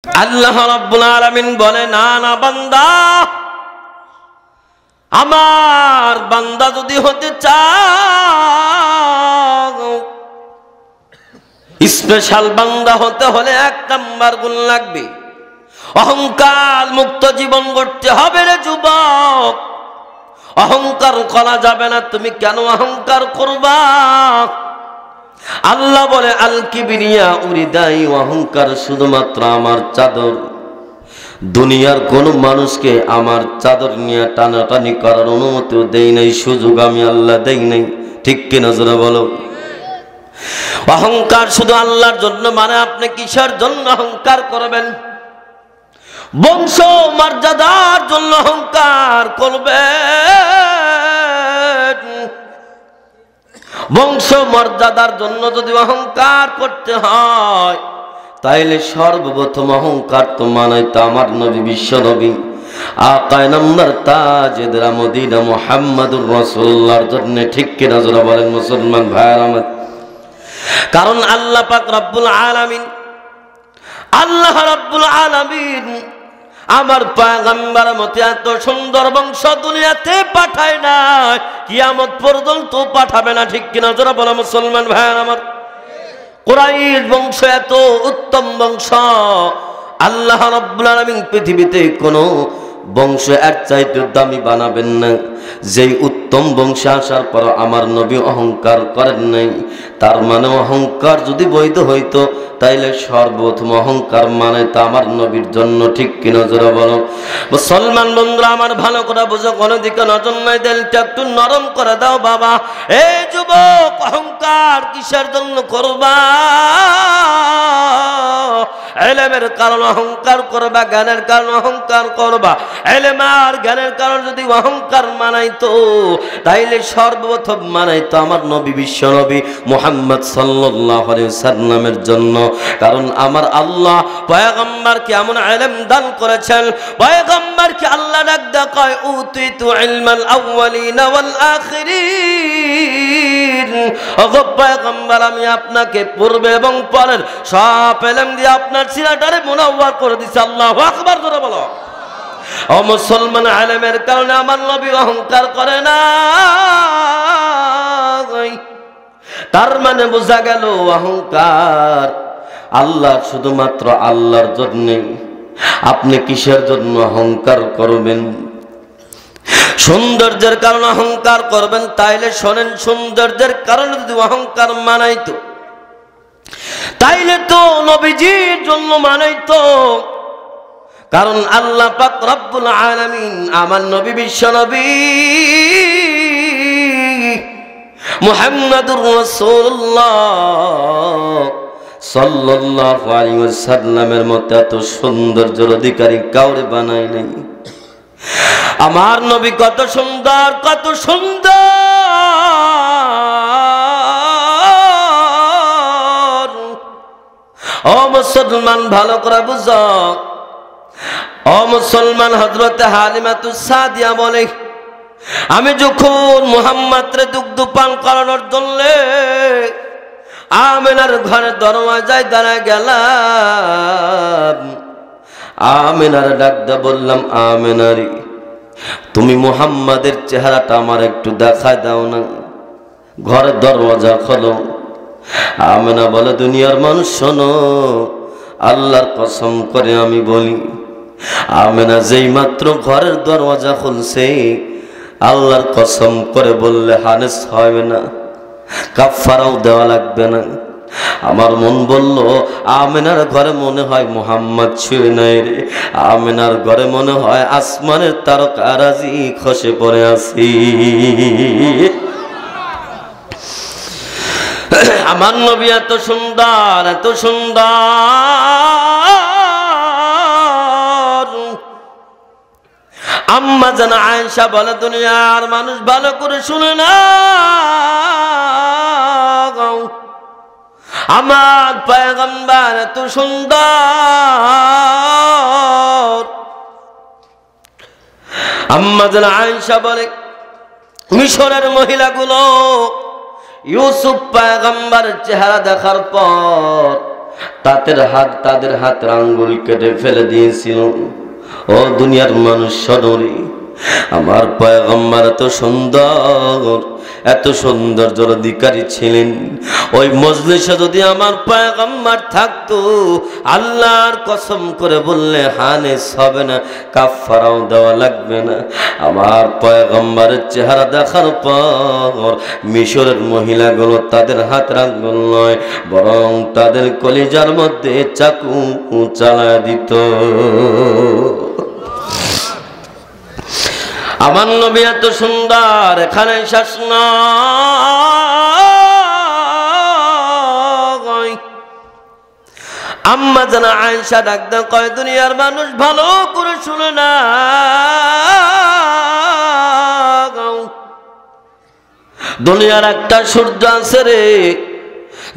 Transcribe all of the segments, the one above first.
আল্লাহ রাব্বুল আলামিন বলে, না না বান্দা, আমার বান্দা যদি হতে চাও, স্পেশাল বান্দা হতে হলে 1 নাম্বার গুণ লাগবে, অহংকার মুক্ত জীবন গড়তে হবে রে যুবক। অহংকার করা যাবে না। তুমি কেন অহংকার করবা? আল্লাহ বলে, আল কিবরিয়া উরিদাই, অহংকার শুধুমাত্র আমার চাদর। দুনিয়ার কোন মানুষকে আমার চাদর নিয়ে টানাটানি করার অনুমতিও দেই নাই, সুযোগ আমি আল্লাহ দেই নাই। ঠিক কিনা জোরে বলো। অহংকার শুধু আল্লাহর জন্য, মানে আপনি কিসের জন্য অহংকার করবেন? বংশ মর্যাদার জন্য অহংকার করবেন। বংশ মর্যাদার জন্য যদি অহংকার করতে হয়, তাইলে সর্বপ্রথম অহংকার তো মানাইতো আমার নবী, বিশ্ব নবী আকায়ে নামদার তাজেদার মদিনা মুহাম্মদুর রাসূলুল্লাহর জন্য। ঠিক কিনা জোরে বলেন মুসলমান ভাইরা আমার। কারণ আল্লাহ পাক রব্বুল আলামিন, আল্লাহ রাব্বুল আলামিন আমার পয়গম্বর মতে এত সুন্দর বংশ দুনিয়াতে পাঠায় না, কিয়ামত পর্যন্ত পাঠাবে না। ঠিক কিনা জোরে বলো মুসলমান ভাইরা আমার। কুরাইশ বংশ এত উত্তম বংশ, আল্লাহ রাব্বুল আলামিন পৃথিবীতে কোনো বংশ এর চাইতে দামি বানাবেন না। যেই উত্তম বংশে আসার পর আমার নবী অহংকার করেন নাই, তার মানে অহংকার যদি বৈধ হইতো, তাইলে সর্বপ্রথম অহংকার মানে তা আমার নবীর জন্য। ঠিক কিনা জোরে বলো মুসলমান বন্ধুরা আমার। ভালো করে বুঝো, কোনো দিকে নজর নাই, দিলটা একটু নরম করে দাও বাবা। এই যুবক, অহংকার কিসের জন্য করবা? ইলমের কারণে অহংকার করবা, জ্ঞানের কারণে অহংকার করবা। ইলম আর জ্ঞানের কারণে যদি অহংকার মানাইতো, তাইলে সর্বপ্রথম মানাইতো আমার নবী, বিশ্ব নবী মুহাম্মদ সাল্লাল্লাহু আলাইহি ওয়াসাল্লামের জন্য। কারণ আমার আল্লাহ পয়গম্বরকে এমন ইলম দান করেছেন, পয়গম্বরকে আল্লাহ ডাক দেয়া কয়, উতিতু ইলমাল আউয়ালিনা ওয়াল আখিরিন। ওগো পয়গম্বর, আমি আপনাকে পূর্বে এবং পরের সব ইলম দিয়ে আপনার সিরাটারে মুনাওয়ার করে দিছি। আল্লাহু আকবার জোরে বলো। ও মুসলমান, ইলমের কারণে আমার নবী অহংকার করে না। তার মানে বোঝা গেল অহংকার আল্লাহ, শুধুমাত্র আল্লাহর জন্য। আপনি কিসের জন্য অহংকার করবেন? সৌন্দর্যের কারণে অহংকার করবেন, তাইলে শোনেন, সৌন্দর্যের কারণে যদি অহংকার মানাইতো, তাইলে তো নবীজির জন্য মানাইতো। কারণ আল্লাহ পাক রব্বুল আলামিন আমার নবী, বিশ্ব নবী মুহাম্মদুর রাসূলুল্লাহ সাল্লাল্লাহু আলাইহি ওয়াসাল্লামের মতো এত সৌন্দর্যের অধিকারী কাউরে বানাই নাই। আমার নবী কত সুন্দর, কত সুন্দর। ও মুসলমান, ভালো করে বুঝো। ও মুসলমান, হযরতে হালিমাতুস সাদিয়া বলে, আমি যখন মুহাম্মদরে দুগ্ধ পান করানোর জন্য আমিনার ঘরে দরওয়াজায় দাঁড়ায় গেলাম, আমিনার ডাক দিয়ে বললাম, আমিনারি, তুমি মুহাম্মাদের চেহারাটা আমার একটু দেখায় দাও না। ঘরের দরওয়াজা খোলো। আমিনা বলে, দুনিয়ার মানুষ শোনো, আল্লাহর কসম করে আমি বলি, আমিনা যেই মাত্র ঘরের দরওয়াজা খুলছে, আল্লাহর কসম করে বললে হানেস হবে না, কাফারাও দেওয়া লাগবে না। আমার মন বলল, আমিনার ঘরে মনে হয় মুহাম্মদ ছুঁয়ে নাই রে, আমিনার ঘরে মনে হয় আসমানের তারকারাজি খসে পড়ে আছি। আমার নবী এত সুন্দর, এত সুন্দর। আম্মা জান আয়েশা বলে, দুনিয়ার মানুষ ভালো করে শুনে না, আমার পয়গম্বর এত সুন্দর। আম্মা জান আয়েশা বলে, মিশরের মহিলাগুলো ইউসুফ পয়গম্বরের চেহারা দেখার পর তাদের হাতের আঙ্গুল কেটে ফেলে দিয়েছিল। ও দুনিয়ার মানুষ শোনো, আমার পয়গম্বর এত সৌন্দর্যের অধিকারী ছিলেন। ওই মজলিসে যদি আমার পয়গম্বর থাকতো, আল্লাহর কসম করে বললে হানেস হবে না, কাফারাও দেওয়া লাগবে না। আমার পয়গম্বরের চেহারা দেখার পর মিশরের মহিলাগুলো তাদের হাতের আঙ্গুল নয়, বরং তাদের কলিজার মধ্যে চাকু চালায় দিত। আমার নবী এত সুন্দর, এখানে শেষ নয়। আম্মা জানা আয়েশা ডাকতে কয়, দুনিয়ার মানুষ ভালো করে শুনে না, দুনিয়ার একটা সূর্য আছে রে,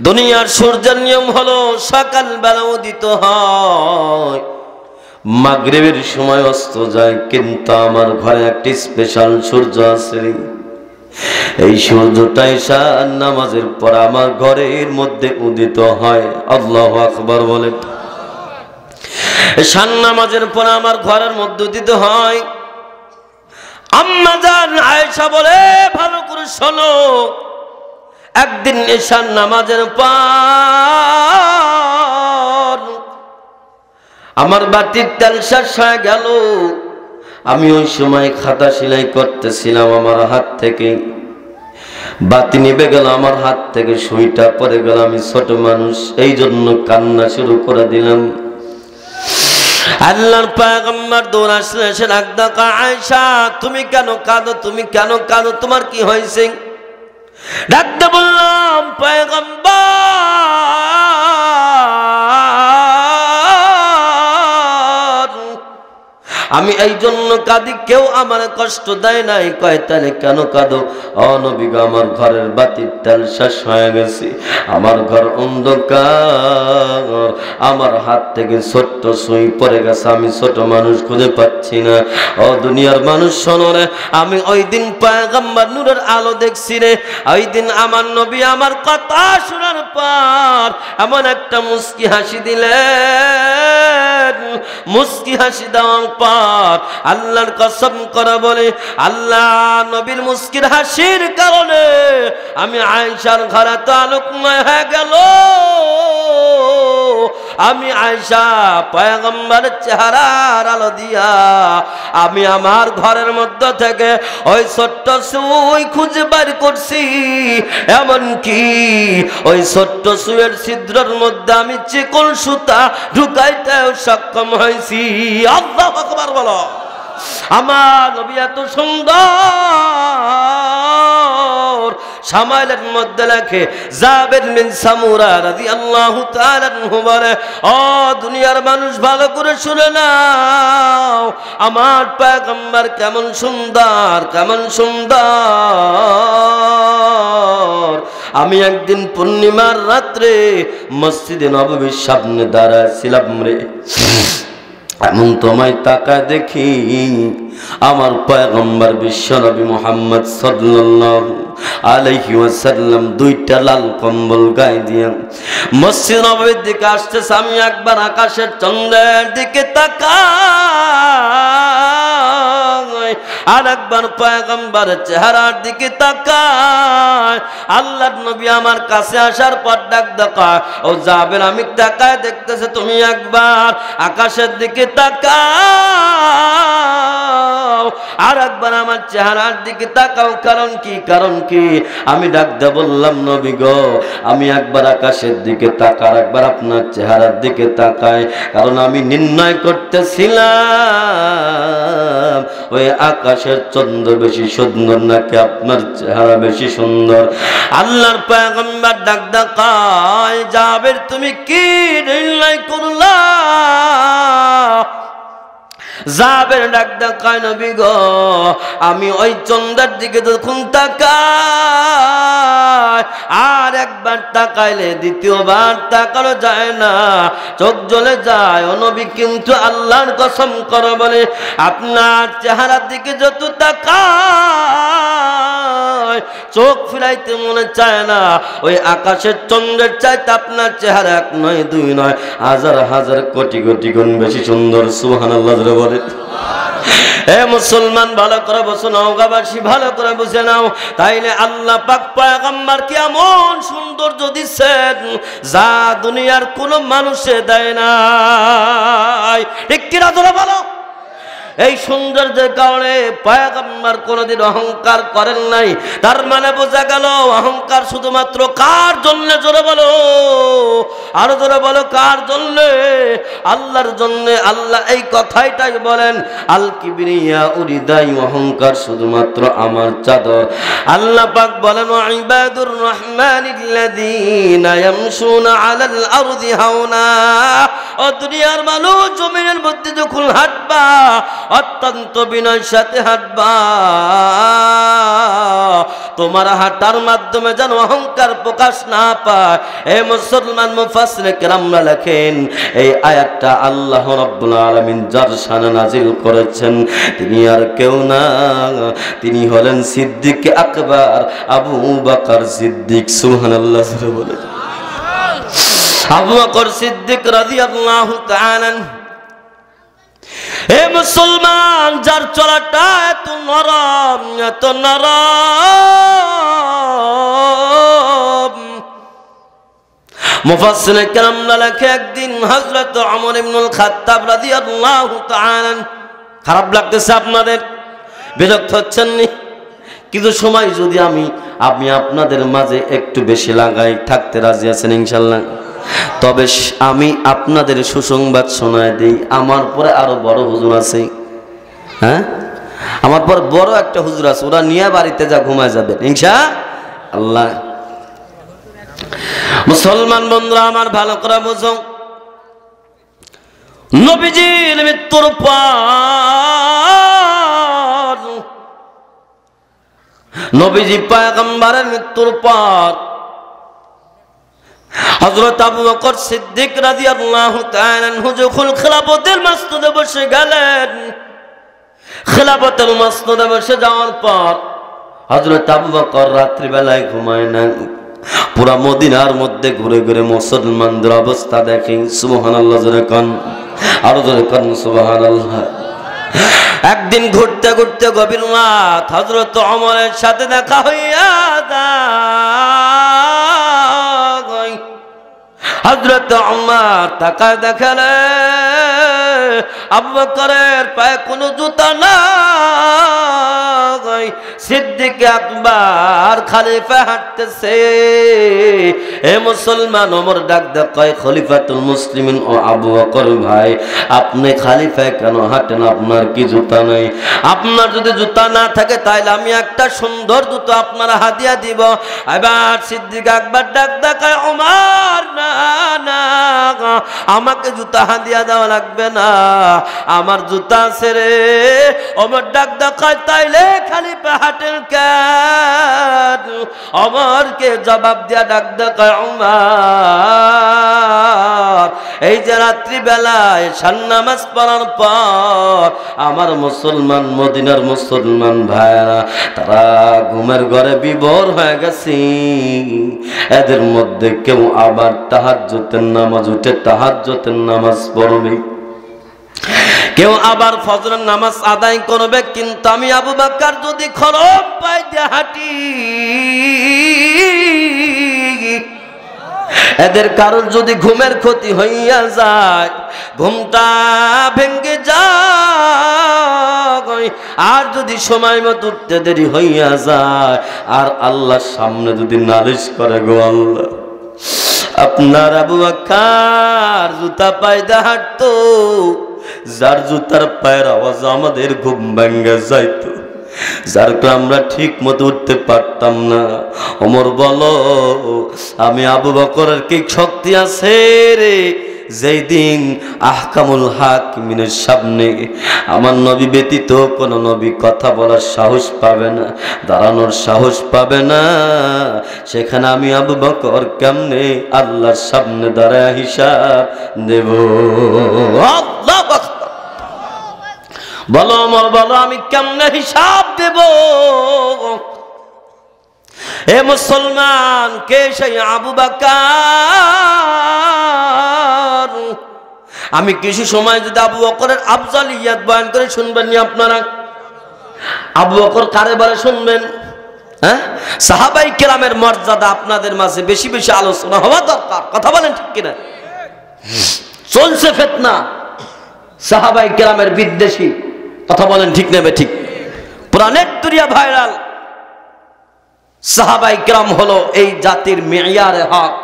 দুনিয়ার সূর্যের নিয়ম হলো সকালবেলা উদিত হয়, মাগরিবের সময় অস্ত যায়, কিন্তু আমার ঘরে একটি স্পেশাল সূর্য আছে। এই সূর্যটা ঈশার নামাজের পর আমার ঘরের মধ্যে উদিত হয়। আল্লাহু আকবার বলেন। ঈশার নামাজের পর আমার ঘরের মধ্যে উদিত হয়। আম্মা জান আয়েশা বলে, ভালো করে শোনো, একদিন ঈশার নামাজের পর আমার বাতির তেল শেষ হয়ে গেল। আমি ওই সময় খাতা সেলাই করতেছিলাম, আমার হাত থেকে বাতি নিভে গেল, আমার হাত থেকে সুইটা পড়ে গেল। আমি ছোট মানুষ, এই জন্য কান্না শুরু করে দিলাম। আল্লাহর পয়গম্বর দৌড় আসলে এসে ডাকতে কয়, আয়েশা তুমি কেন কাঁদো, তুমি কেন কাঁদো, তোমার কি হয়েছে? ডাকতে বললাম, পয়গম্বর আমি এই জন্য কাঁদি, কেউ আমার কষ্ট দেয় নাই। কয় তাহলে কেন কাঁদো? ও নবী গো, আমার ঘরের বাতির তেল শেষ হয়ে গেছে, আমার ঘর অন্ধকার, আমার হাত থেকে ছোট্ট সুই পড়ে গেছে, আমি ছোট মানুষ খুঁজে পাচ্ছি না। ও দুনিয়ার মানুষ শোনো রে, আমি ওই দিন পয়গম্বর নূরের আলো দেখছি রে। ওই দিন আমার নবী আমার কথা শোনার পর এমন একটা মুস্কি হাসি দিলেন, মুস্কি হাসি দেওয়ার পর আল্লাহর কসম করে বলে, আল্লাহ নবীর মুস্কির হাসির কারণে আমি আয়েশার ঘরে তো আলোকময় হয়ে গেল। আমি আয়েশা পয়গম্বরের চেহারার আলো দিয়া আমি আমার ঘরের মধ্যে থেকে ওই ছোট্ট সুই খুঁজে বের করছি, এমনকি ওই ছোট্ট সুইয়ের ছিদ্রের মধ্যে আমি চিকন সুতা ঢুকাইতেও সক্ষম হয়েছি। আল্লাহু আকবার বলো। আমার নবী এত সুন্দর, শামাইলের মধ্যে লেখে জাবের বিন সামুরা রাদিয়াল্লাহু তাআলা আনহু বলে, ও দুনিয়ার মানুষ ভালো করে শুনে নাও, আমার পয়গম্বর কেমন সুন্দর, কেমন সুন্দর। আমি একদিন পূর্ণিমার রাত্রে মসজিদে নববীর সামনে দাঁড়াছিলাম রে, এমন তোমায় তাকায় দেখি আমার পয়গম্বর বিশ্বনবী মুহাম্মদ সাল্লাল্লাহু আলাইহি ওয়াসাল্লাম দুইটা লাল কম্বল গায়ে দিয়ে মসজিদ নববীর দিকে আসতেছে। আমি একবার আকাশের চন্দ্রের দিকে তাকাই, আর একবার পয়গম্বরের চেহারার দিকে তাকাই। আল্লাহর নবী আমার কাছে আসার পর ডাক দেখায়, ও জাবের আমি তাকায় দেখতেছে, তুমি একবার আকাশের দিকে তাকাও, আর একবার আমার চেহারার দিকে তাকাও। কারণ কি, কারণ কি? আমি ডাক দিয়ে বললাম, নবী গো, আমি একবার আকাশের দিকে তাকার, একবার আপনার চেহারার দিকে তাকাই, কারণ আমি নির্ণয় করতেছিলাম ওই আকাশের চন্দ্র বেশি সুন্দর নাকি আপনার চেহারা বেশি সুন্দর। আল্লাহর পয়গম্বর ডাক দেখায়, জাবের তুমি কি নির্ণয় করলা? জাবের ডাক কয় নবী গো আমি ওই চন্দ্রের দিকে যখন তাকাই আর একবার তাকাইলে দ্বিতীয়বার তাকানো যায় না, চোখ জ্বলে যায়। ও নবী কিন্তু আল্লাহর কসম করে বলে আপনার চেহারার দিকে যত তাকাই চোখ ফিরাইতে মনে চায় না। ওই আকাশের চন্দ্রের চাইতে আপনার চেহারা এক নয় দুই নয় হাজার হাজার কোটি কোটি গুণ বেশি সুন্দর। সুবহানাল্লাহ বলে। এ মুসলমান ভালো করে বসো, নওগাঁবাসী ভালো করে বুঝে নাও। তাইলে আল্লাহ পাক পয়গম্বর কি এমন সৌন্দর্য দিচ্ছেন যা দুনিয়ার কোনো মানুষে দেয় নাই। ঠিক কিনা তোরা বলো? এই সৌন্দর্যের কারণে পয়গম্বর কোনদিন অহংকার করেন নাই। তার মানে বোঝা গেল অহংকার শুধুমাত্র কার জন্য? জোরে বলো, আরো জোরে বলো, কার জন্য? আল্লাহর জন্য। আল্লাহ এই কথাটাই বলেন আল কিবরিয়া উরিদাই, অহংকার শুধুমাত্র আমার চাদর। আল্লাহ পাক বলেন ইবাদুর রহমানিল্লাযীনা ইয়ামশুনা আলাল আরদি হাওনা, ও দুনিয়ার মানুষ জমিনের মধ্যে যখন হাঁটবা অত্যন্ত বিনয়ের সাথে হাঁটবা। তোমার হাঁটার মাধ্যমে যেন অহংকার প্রকাশ না পায়। এ মুসলমান মুফাসসিরে কেরামরা লেখেন এই আয়াতটা আল্লাহ রাব্বুল আলামিন যার শানে নাজিল করেছেন তিনি আর কেউ না, তিনি হলেন সিদ্দিক আকবর আবু বকর সিদ্দিক। সুবহানাল্লাহ বলে। আবু বকর সিদ্দিক রাদিয়াল্লাহু তাআলা। হে মুসলমান, যার চলাটা এত নরম, এত নরম, মুফাসসিরে কেরামরা লেখে একদিন হযরত ওমর ইবনুল খাত্তাব রাদিয়াল্লাহু তাআলা, খারাপ লাগতেছে আপনাদের, বিরক্ত হচ্ছেন নি? কিছু সময় যদি আমি আপনাদের মাঝে একটু বেশি লাগাই, থাকতে রাজি আছেন ইনশাআল্লাহ? তবে আমি আপনাদের সুসংবাদ শোনায় দিই, আমার পরে আরো বড় হুজুর আছে। হ্যাঁ, আমার পর বড় একটা হুজুর আছে, ওরা নিয়ে বাড়িতে যা ঘুমায় যাবে ইনশাআল্লাহ। মুসলমান বন্ধুরা আমার ভালো করে বুঝো, নবীজির মৃত্যুর পর, নবীজি পয়গম্বরের মৃত্যুর পর হযরত আবু বকর সিদ্দিক রাদিয়াল্লাহু তাআলা আনহু যখন খিলাফতের মসনদে বসে গেলেন, খিলাফতের মসনদে বসে যাওয়ার পর হযরত আবু বকর রাত্রি বেলায় ঘুমায় না, পুরা মদিনার মধ্যে ঘুরে ঘুরে মুসলমানদের অবস্থা দেখেন। সুবহানাল্লাহ জোরে কোন, আরো জোরে কোন সুবহানাল্লাহ। একদিন ঘুরতে ঘুরতে গভীর রাত হযরত ওমরের সাথে দেখা হইয়া যায়। হযরত ওমর তাকায় দেখালে আবু বকরের পায়ে কোনো জুতা নাই, সিদ্দিক আকবর খলিফা হাঁটতেছে। এ মুসলমান, ওমর ডাক দেয় খলিফাতুল মুসলিমিন ও আবু বকর ভাই, আপনি খলিফায় কেন হাঁটেন? আপনার কি জুতা নাই? আপনার যদি জুতা না থাকে তাহলে আমি একটা সুন্দর জুতা আপনার হাদিয়া দিব। এবার সিদ্দিক আকবর ডাক দেয় ওমর, না না, আমাকে জুতা হাদিয়া দেওয়া লাগবে না, আমার জুতা আছে রে। ওমর ডাক দেখায় তাইলে খলিফা হাঁটেন কেন? ওমরকে জবাব দিয়া ডাক দেখায় ওমর, এই যে রাত্রি বেলায় ঈশার নামাজ পড়ার পর আমার মুসলমান মদিনার মুসলমান ভাইরা তারা ঘুমের ঘরে বিভোর হয়ে গেছে। এদের মধ্যে কেউ আবার তাহাজ্জুদের নামাজ উঠে তাহাজ্জুদের নামাজ পড়বে, কেউ আবার ফজরের নামাজ আদায় করবে। কিন্তু আমি আবু বকর যদি খরম পাইতে হাঁটি, এদের কারোর যদি ঘুমের ক্ষতি হইয়া যায়, ঘুমটা ভেঙে যায়, আর যদি সময় মতো উঠতে দেরি হইয়া যায়, আর আল্লাহর সামনে যদি নালিশ করে, গো আল্লাহ আপনার আবু বকর জুতা পায়দা হাঁটতো, যার জুতার পায়ের আওয়াজ আমাদের ঘুম ভেঙে যাইতো, যার আমরা ঠিক মতো উঠতে পারতাম না। ওমর বলো, আমি আবু বকরের কি শক্তি আছে রে যেই দিন আহকামুল হাকিমিনের সামনে আমার নবী ব্যতীত কোনো নবী কথা বলার সাহস পাবে না, দাঁড়ানোর সাহস পাবে না, সেখানে আমি আবু বকর কেমনে আল্লাহর সামনে দাঁড়ায় হিসাব দেব? আল্লাহু আকবার। বলো ওমর, বলো আমি কেমনে হিসাব দেব? এ মুসলমান, কে সেই আবু বকর? আমি কিছু সময় যদি আবু বকরের আফজালিয়াত বয়ান করে শুনবেন নি আপনারা? আবু বকর কারে বলে শুনবেন? হ্যাঁ, সাহাবাই কেরামের মর্যাদা আপনাদের মাঝে বেশি বেশি আলোচনা হওয়া দরকার। কথা বলেন ঠিক কিনা? চলছে ফিতনা, সাহাবাই কেরামের বিদ্বেষী। কথা বলেন ঠিক নেবে ঠিক? পুরা নেট দুনিয়া ভাইরাল। সাহাবাই কেরাম হলো এই জাতির মেয়ারে হক,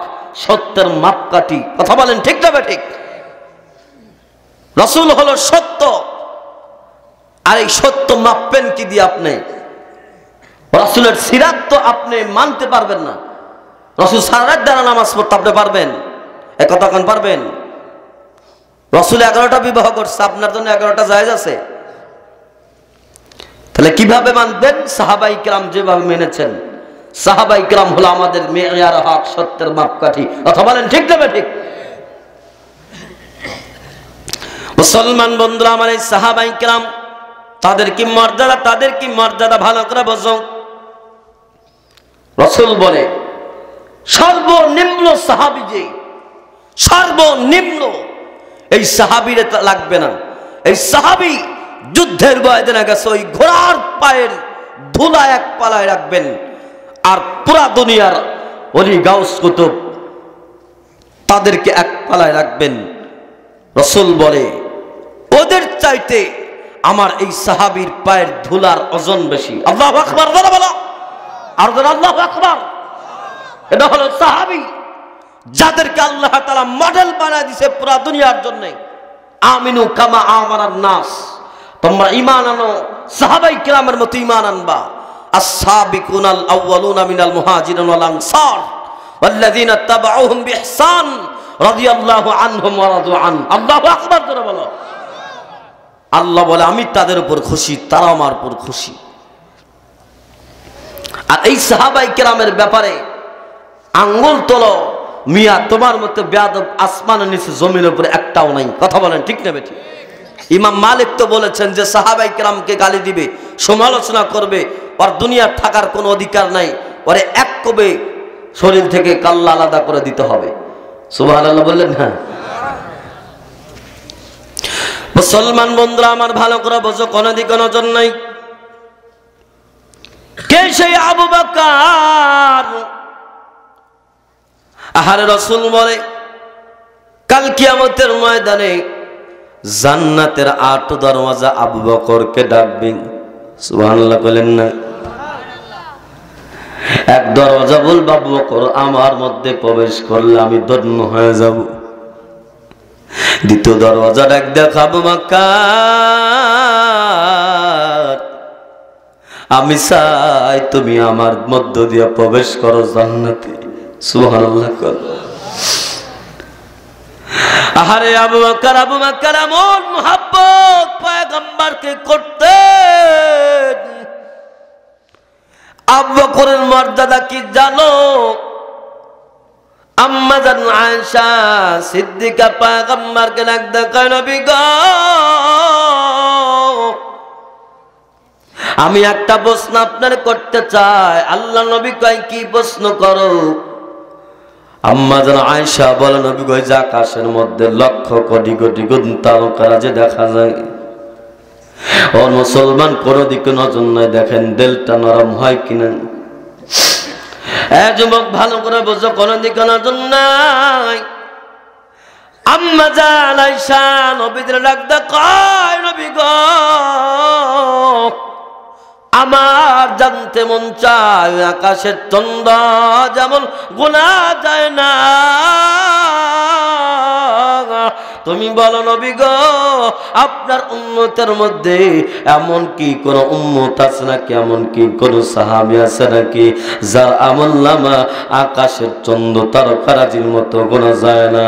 সত্যের মাপকাঠি। কথা বলেন ঠিক নেবে ঠিক? রাসূল হলো সত্য, আর এই সত্য মাপবেন কি দিয়ে? আপনি রাসূলের সিরাত তো আপনি মানতে পারবেন না। রাসূল সারা রাত দাঁড়া নামাজ পড়তে আপনি পারবেন? এক কথা কোন পারবেন? রাসূল 11টা বিবাহ করছে, আপনার জন্য 11টা জায়েজ আছে? তাহলে কিভাবে মানবেন? সাহাবাই কেরাম যেভাবে মেনেছেন। সাহাবাই কেরাম হলো আমাদের মেয়ার হক, সত্যের মাপকাঠি। কথা বলেন ঠিক নেবে ঠিক? মুসলমান বন্ধুরা আমার, এই সাহাবাই কেরাম তাদের কি মর্যাদা, তাদের কি মর্যাদা ভালো করে বোঝো। রাসূল বলে সর্বনিম্ন সাহাবী, যে সর্বনিম্ন, এই সাহাবীরে লাগবে না। এই সাহাবী যুদ্ধের ময়দানে গেছে, ওই ঘোড়ার পায়ের ধুলা এক পালায় রাখবেন, আর পুরা দুনিয়ার ওলি গাউস কুতুব তাদেরকে এক পালায় রাখবেন। রাসূল বলে ওদের চাইতে আমার এই সাহাবীর পায়ের ধুলার ওজন বেশি। আল্লাহু আকবার বলো, বলো আর বলো আল্লাহু আকবার। এটা হলো সাহাবী যাদেরকে আল্লাহ তাআলা মডেল বানায় দিয়েছে পুরা দুনিয়ার জন্য। আমিনু কামা আমানান নাস, তোমরা ঈমান আনো সাহাবাই কেরামের মতো ঈমান আনবা। আস-সাবিকুনাল আউয়ালুনা মিনাল মুহাজিরিন ওয়াল আনসার ওয়াল্লাযিনা তাবাউহুম বিইহসান রাদিয়াল্লাহু আনহুম ওয়া রাদু আন। আল্লাহু আকবার জোরে বলো। আল্লাহ বলে আমি তাদের উপর খুশি, তারা আমার উপর খুশি। আর এই সাহাবাই কেরামের ব্যাপারে আঙ্গুল তোলো মিয়া, তোমার মতো বেয়াদব আসমানের নিচে জমিনের উপরে একটাও নাই। কথা বলেন ঠিক নেবে ঠিক? ইমাম মালিক তো বলেছেন যে সাহাবাই কেরামকে গালি দিবে, সমালোচনা করবে, ওর দুনিয়ার থাকার কোনো অধিকার নাই, ওরে এক কবে শরীর থেকে কাল্লা আলাদা করে দিতে হবে। সুবহানাল্লাহ বললেন না? মুসলমান বন্ধুরা আমার, ভালো করে বোঝো, কোনো দিকে নজর নাই। কে সেই আবু বকর? আহারে রাসূল বলে কাল কিয়ামতের ময়দানে জান্নাতের 8 দরওয়াজা আবু বকরকে ডাকবে। সুবহানাল্লাহ বলেন না? এক দরওয়াজা বলবে আবু বকর আমার মধ্যে প্রবেশ করলে আমি ধন্য হয়ে যাব। দ্বিতীয় দরওয়াজা ডাক দেখো আবু বকর আমি চাই তুমি আমার মধ্য দিয়ে প্রবেশ করো জান্নাতে। সুবহানাল্লাহ। আহারে আবু বকর, আবু বকর এমন মুহাব্বত পয়গম্বরকে করতেন। আবু বকরের মর্যাদা কি জানো? আম্মা জান আয়েশা সিদ্দিকা পয়গম্বরকে ডাক দেয়, নবী গো আমি একটা প্রশ্ন আপনার করতে চাই। আল্লাহ নবী কয় কি প্রশ্ন করো? আম্মা জান আয়েশা বলে নবী গো যে আকাশের মধ্যে লক্ষ কোটি কোটি তারকারা যে দেখা যায়, ও মুসলমান কোন দিকে নজর নাই, দেখেন দিলটা নরম হয় কিনা। যুবক ভালো করে বোঝো, কোন দিকে নজর নাই। আম্মা জান আয়েশা নবীদের ডাক দেয়, কয় নবী গো আমার জানতে মন চায় আকাশের চন্দ্র যেমন গোনা যায় না, তুমি বলো নবী গো, আপনার উম্মতের মধ্যে এমন কি কোন উম্মত আছে নাকি, এমন কি কোন সাহাবী আছে নাকি যার আমলনামা আকাশের চন্দ্র তারকারাজির মতো গোনা যায় না?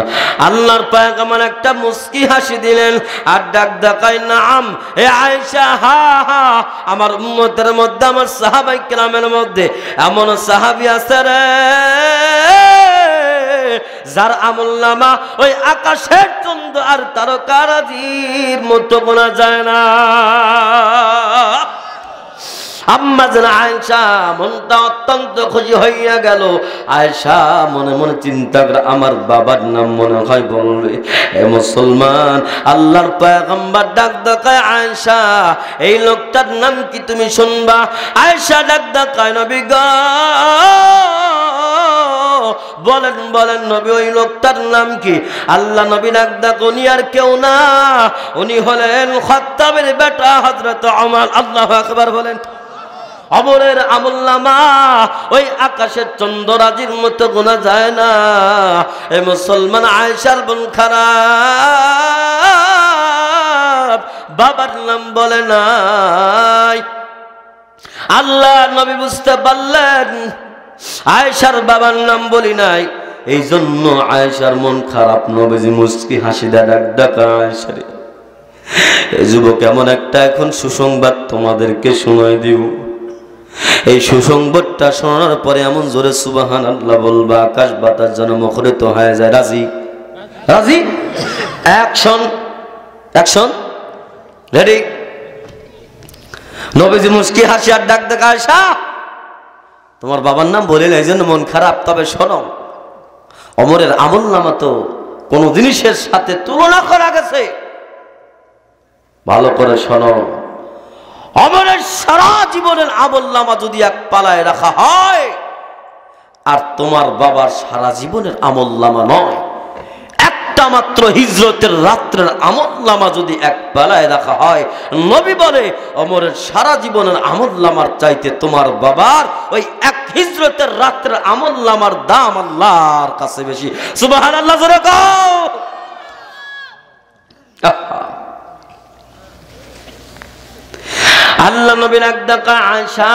আল্লাহর পয়গম্বর একটা মুস্কি হাসি দিলেন আর ডাক দেখায়, নাম হে আয়েশা, হা হা, আমার উম্মতের মধ্যে, আমার সাহাবায়ে কেরামের মধ্যে এমন সাহাবী আছে রে যার আমলনামা ওই আকাশের চন্দ্র আর তারকারাজির মতো গোনা যায় না। আম্মা জান আয়েশা মনটা অত্যন্ত খুশি হইয়া গেল। আয়েশা মনে মনে চিন্তা করে, আমার বাবার নাম মনে হয় বলবে। এ মুসলমান, আল্লাহর পয়গম্বর ডাক দেখায়, আয়েশা এই লোকটার নাম কি তুমি শুনবা? আয়েশা ডাক দেখায়, নবী গো বলেন বলেন নবী, ওই লোকটার নাম কি? আল্লাহ নবী ডাক দেখ, উনি আর কেউ না, উনি হলেন খাত্তাবের বেটা হযরত ওমর। আল্লাহু আকবার বলেন। ওমরের আমলনামা ওই আকাশের চন্দ্ররাজির মতো গোনা যায় না। এ মুসলমান, আয়েশার বোন খারাপ, বাবার নাম বলে নাই। আল্লাহ নবী বুঝতে পারলেন আয়েশার বাবার নাম বলি নাই, এই জন্য আয়েশার মন খারাপ। নবীজি মুস্কি হাসি ডাক ডাকা, আয়েশা রে, এই যুবক এমন একটা এখন সুসংবাদ তোমাদেরকে শোনাই দিব। এই সুসংবাদটা শোনার পরে এমন জোরে সুবহানাল্লাহ বলবা, আকাশ বাতাস যেন মুখরিত হয়ে যায়। রাজি? রাজি? Action, action, ready. নবীজি মুস্কি হাসি আর ডাক ডাকা, আয়েশা তোমার বাবার নাম বলিলে এই জন্য মন খারাপ, তবে শোনো, ওমরের আমলনামা তো কোন জিনিসের সাথে তুলনা করা গেছে। ভালো করে শোনো, ওমরের সারা জীবনের আমলনামা যদি এক পালায় রাখা হয়, আর তোমার বাবার সারা জীবনের আমলনামা নয়, একটা মাত্র হিজরতের রাত্রের আমলনামা যদি এক পালায় রাখা হয়, নবী বলে ওমরের সারা জীবনের আমলনামার চাইতে তোমার বাবার ওই এক হিজরতের রাত্রের আমলনামার দাম আল্লাহর কাছে বেশি। সুবহানাল্লাহ জোরে কও। আল্লাহ নবীর এক ডাকা, আয়েশা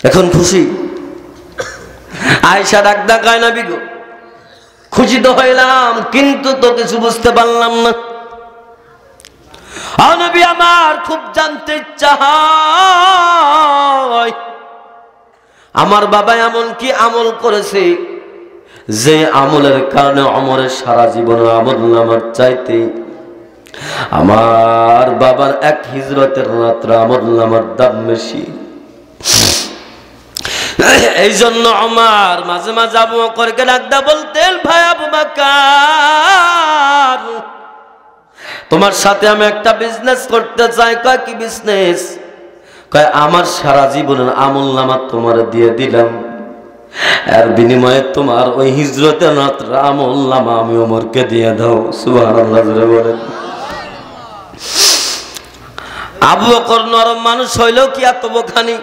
এখন খুশি। আয়েশা ডাক ডাকায়, নবী গো খুশি তো হইলাম, কিন্তু তো কিছু বুঝতে পারলাম না। নবী আমার খুব জানতে ইচ্ছা হয়, আমার বাবা এমন কি আমল করেছে যে আমলের কারণে ওমরের সারা জীবনের আমলনামার চাইতে আমার বাবার এক হিজরতের রাত্র আমলনামার দাম বেশি। এই জন্য ওমর মাঝে মাঝে আবু বকরকে ডাকদা বলতেন, ভাই আবু বকর, তোমার সাথে আমি একটা বিজনেস করতে চাই। কয় কি বিজনেস? কয় আমার সারা জীবনের আমলনামা তোমার দিয়ে দিলাম, এর বিনিময়ে তোমার ওই হিজরতের রাত্র আমলনামা আমি ওমরকে দিয়ে দাও। সুবহানাল্লাহ জোরে বলেন। আবু বকর নরম মানুষ হইলেও কি এত বোকানি?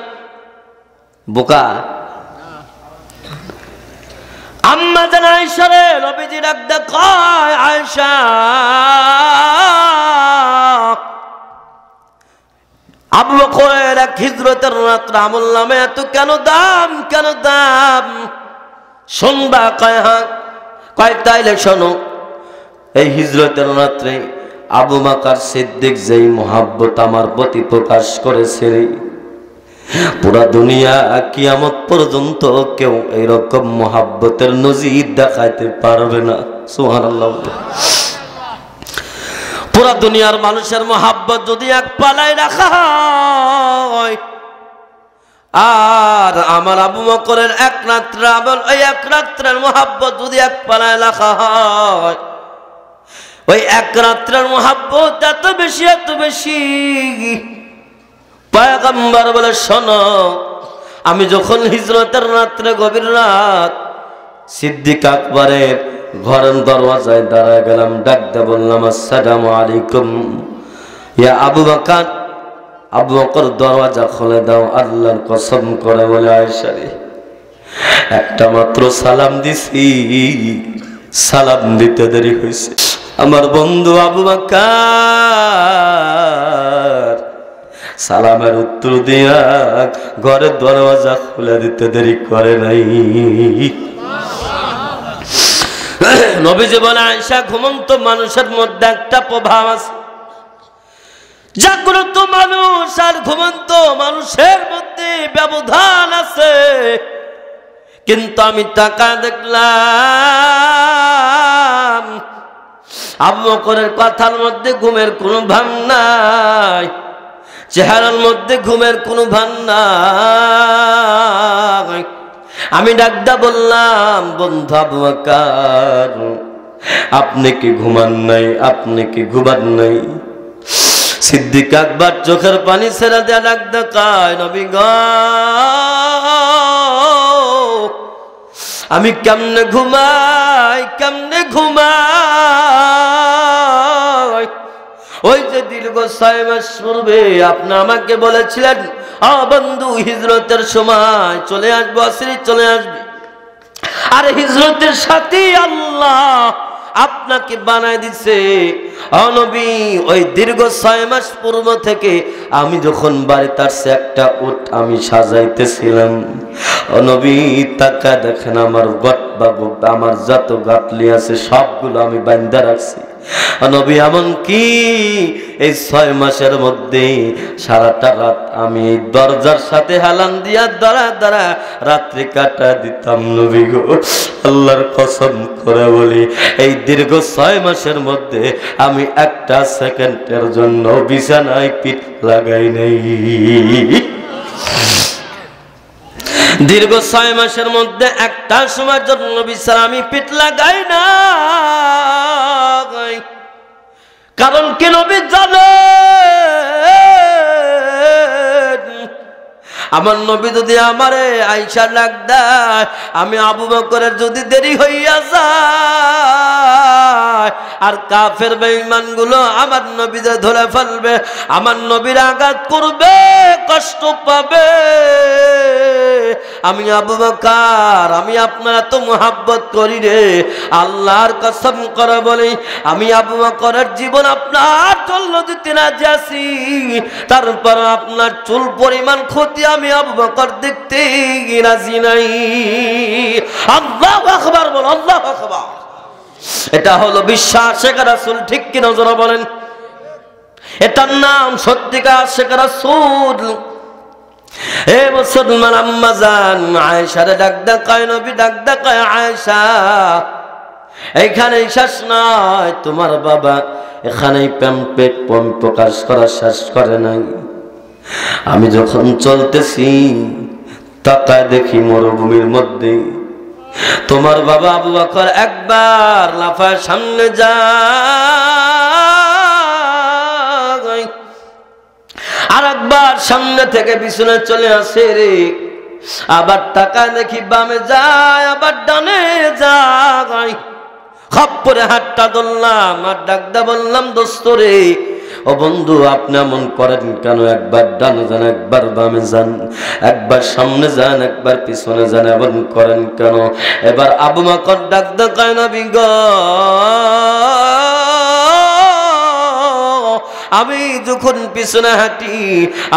বোকা। আম্মা জান আয়েশা রে নবীজি ডাক দেখায়, আয়েশা আবু বকরের এক হিজরতের রাত্র আমলনামা এত কেন দাম, কেন দাম? শুনবা? কয় হ্যাঁ। কয় তাইলে শোনো, এই হিজরতের রাত্রে আবু বকর সিদ্দিক যেই মুহাব্বত আমার প্রতি প্রকাশ করেছে, পুরা দুনিয়া কিয়ামত পর্যন্ত কেউ এইরকম মুহাব্বতের নজির দেখাইতে পারবে না। সুবহানাল্লাহ। পুরা দুনিয়ার মানুষের মুহাব্বত যদি এক পালায় রাখা হয়, আর আমার আবু বকরের এক রাত্র আমল, ওই এক রাত্রের মুহাব্বত যদি এক পালায় রাখা হয়, ওই এক রাত্রের মুহাব্বত এত বেশি, এত বেশি। পয়গম্বর বলে, শোনো, আমি যখন হিজরতের রাত্রে গভীর রাত সিদ্দিক আকবরের ঘরের দরওয়াজায় দাঁড়ায় গেলাম, ডাক দিয়ে বললাম, আসসালামু আলাইকুম ইয়া আবু বকর। আবু বকর দরওয়াজা খুলে দাও। আল্লাহর কসম করে বলে, আয়েশা রে, একটা মাত্র সালাম দিছি, সালাম দিতে দেরি হয়েছে। আমার বন্ধু আবু বকর সালামের উত্তর দিয়া ঘরের দরওয়াজা খুলে দিতে দেরি করে নাই। নবীজি বলে, আয়েশা, ঘুমন্ত মানুষের মধ্যে একটা প্রভাব আছে। জাগ্রত মানুষ আর ঘুমন্ত মানুষের মধ্যে ব্যবধান আছে। কিন্তু আমি টাকা দেখলাম আবু বকরের কথার মধ্যে ঘুমের কোনো ভান নাই, চেহারার মধ্যে ঘুমের কোনো ভান নাই। আমি ডাকদা বললাম, বন্ধু আবু বকর, আপনি কি ঘুমান নাই? আপনি কি ঘুমান নাই? সিদ্দিক আকবর চোখের পানি ছেড়ে দেয়া ডাকদা কয়, নবী গো, আমি কেমনে ঘুমাই, কেমনে ঘুমাই? ওই যে দীর্ঘ 6 মাস পূর্বে আপনি আমাকে বলেছিলেন, বন্ধু হিজরতের সময় চলে আসবো, আসরি চলে আসবে। আর হিজরতের সাথে আল্লাহ আপনাকে বানায় দিছে। নবী, ওই দীর্ঘ 6 মাস পূর্ব থেকে আমি যখন বাড়িতে আসছি একটা উট আমি সাজাইতেছিলাম। নবী, তাকা দেখেন আমার গট বাবু, আমার যত গাটলি আছে সবগুলো আমি বান্ধা রাখছি। নবী, এমন কি এই 6 মাসের মধ্যে সারাটা রাত আমি দরজার সাথে হেলান দিয়া দাঁড়া দাঁড়া রাত্রি কাটা দিতাম। নবী গো, আল্লাহর কসম করে বলি, এই দীর্ঘ 6 মাসের মধ্যে আমি একটা সেকেন্ডের জন্য বিছানায় পিঠ লাগাই নাই। দীর্ঘ 6 মাসের মধ্যে একটা সময়ের জন্য বিছানা আমি পিঠ লাগাই না। কারণ কি নবী জানেন, আমার নবী যদি আমারে আয়েশা ডাক দেয়, আমি আবু বকরের যদি দেরি হইয়া যায় আর কাফের বেঈমান গুলো আমার নবীকে ধরে ফেলবে, আমার নবীর আঘাত করবে, কষ্ট পাবে। আমি আবু বকর, আমি আপনার এত মুহাব্বত করি রে, আল্লাহর কসম করে বলি, আমি আবু বকরের জীবন আপনার জন্য দিতে রাজি আছি। তারপর আপনার চুল পরিমাণ ক্ষতি আমি আবু বকর দেখতে রাজি নাই। আল্লাহু আকবার বল, আল্লাহু আকবার। এটা হলো বিশ্বাস শেখা রাসূল, ঠিক কি না জোরে বলেন? এটার নাম সত্যিকার আশিক রাসূল। হে মুসলমান আম্মা জান, আয়েশা ডাক দেয়, নবী ডাক দেয়, আয়েশা এইখানেই শেষ নয়, তোমার বাবা এখানেই প্যাম্পেট প্রকাশ করা শেষ করে নাই। আমি যখন চলতেছি তাকায় দেখি মরুভূমির মধ্যে তোমার বাবা আবু বকর একবার লাফায় সামনে যায়, আর একবার সামনে থেকে পিছনে চলে আসে রে। আবার তাকায় দেখি বামে যায়, আবার ডানে যায়। খপ করে হাতটা ধরলাম আর ডাকদা বললাম, দোস্ত রে, ও বন্ধু, আপনি এমন করেন কেন? একবার ডানে যান, একবার বামে যান, একবার সামনে যান, একবার পিছনে যান, এমন করেন কেন? এবার আবু বকর ডাকদা কয়, নবী গো, আমি যখন পিছনে হাঁটি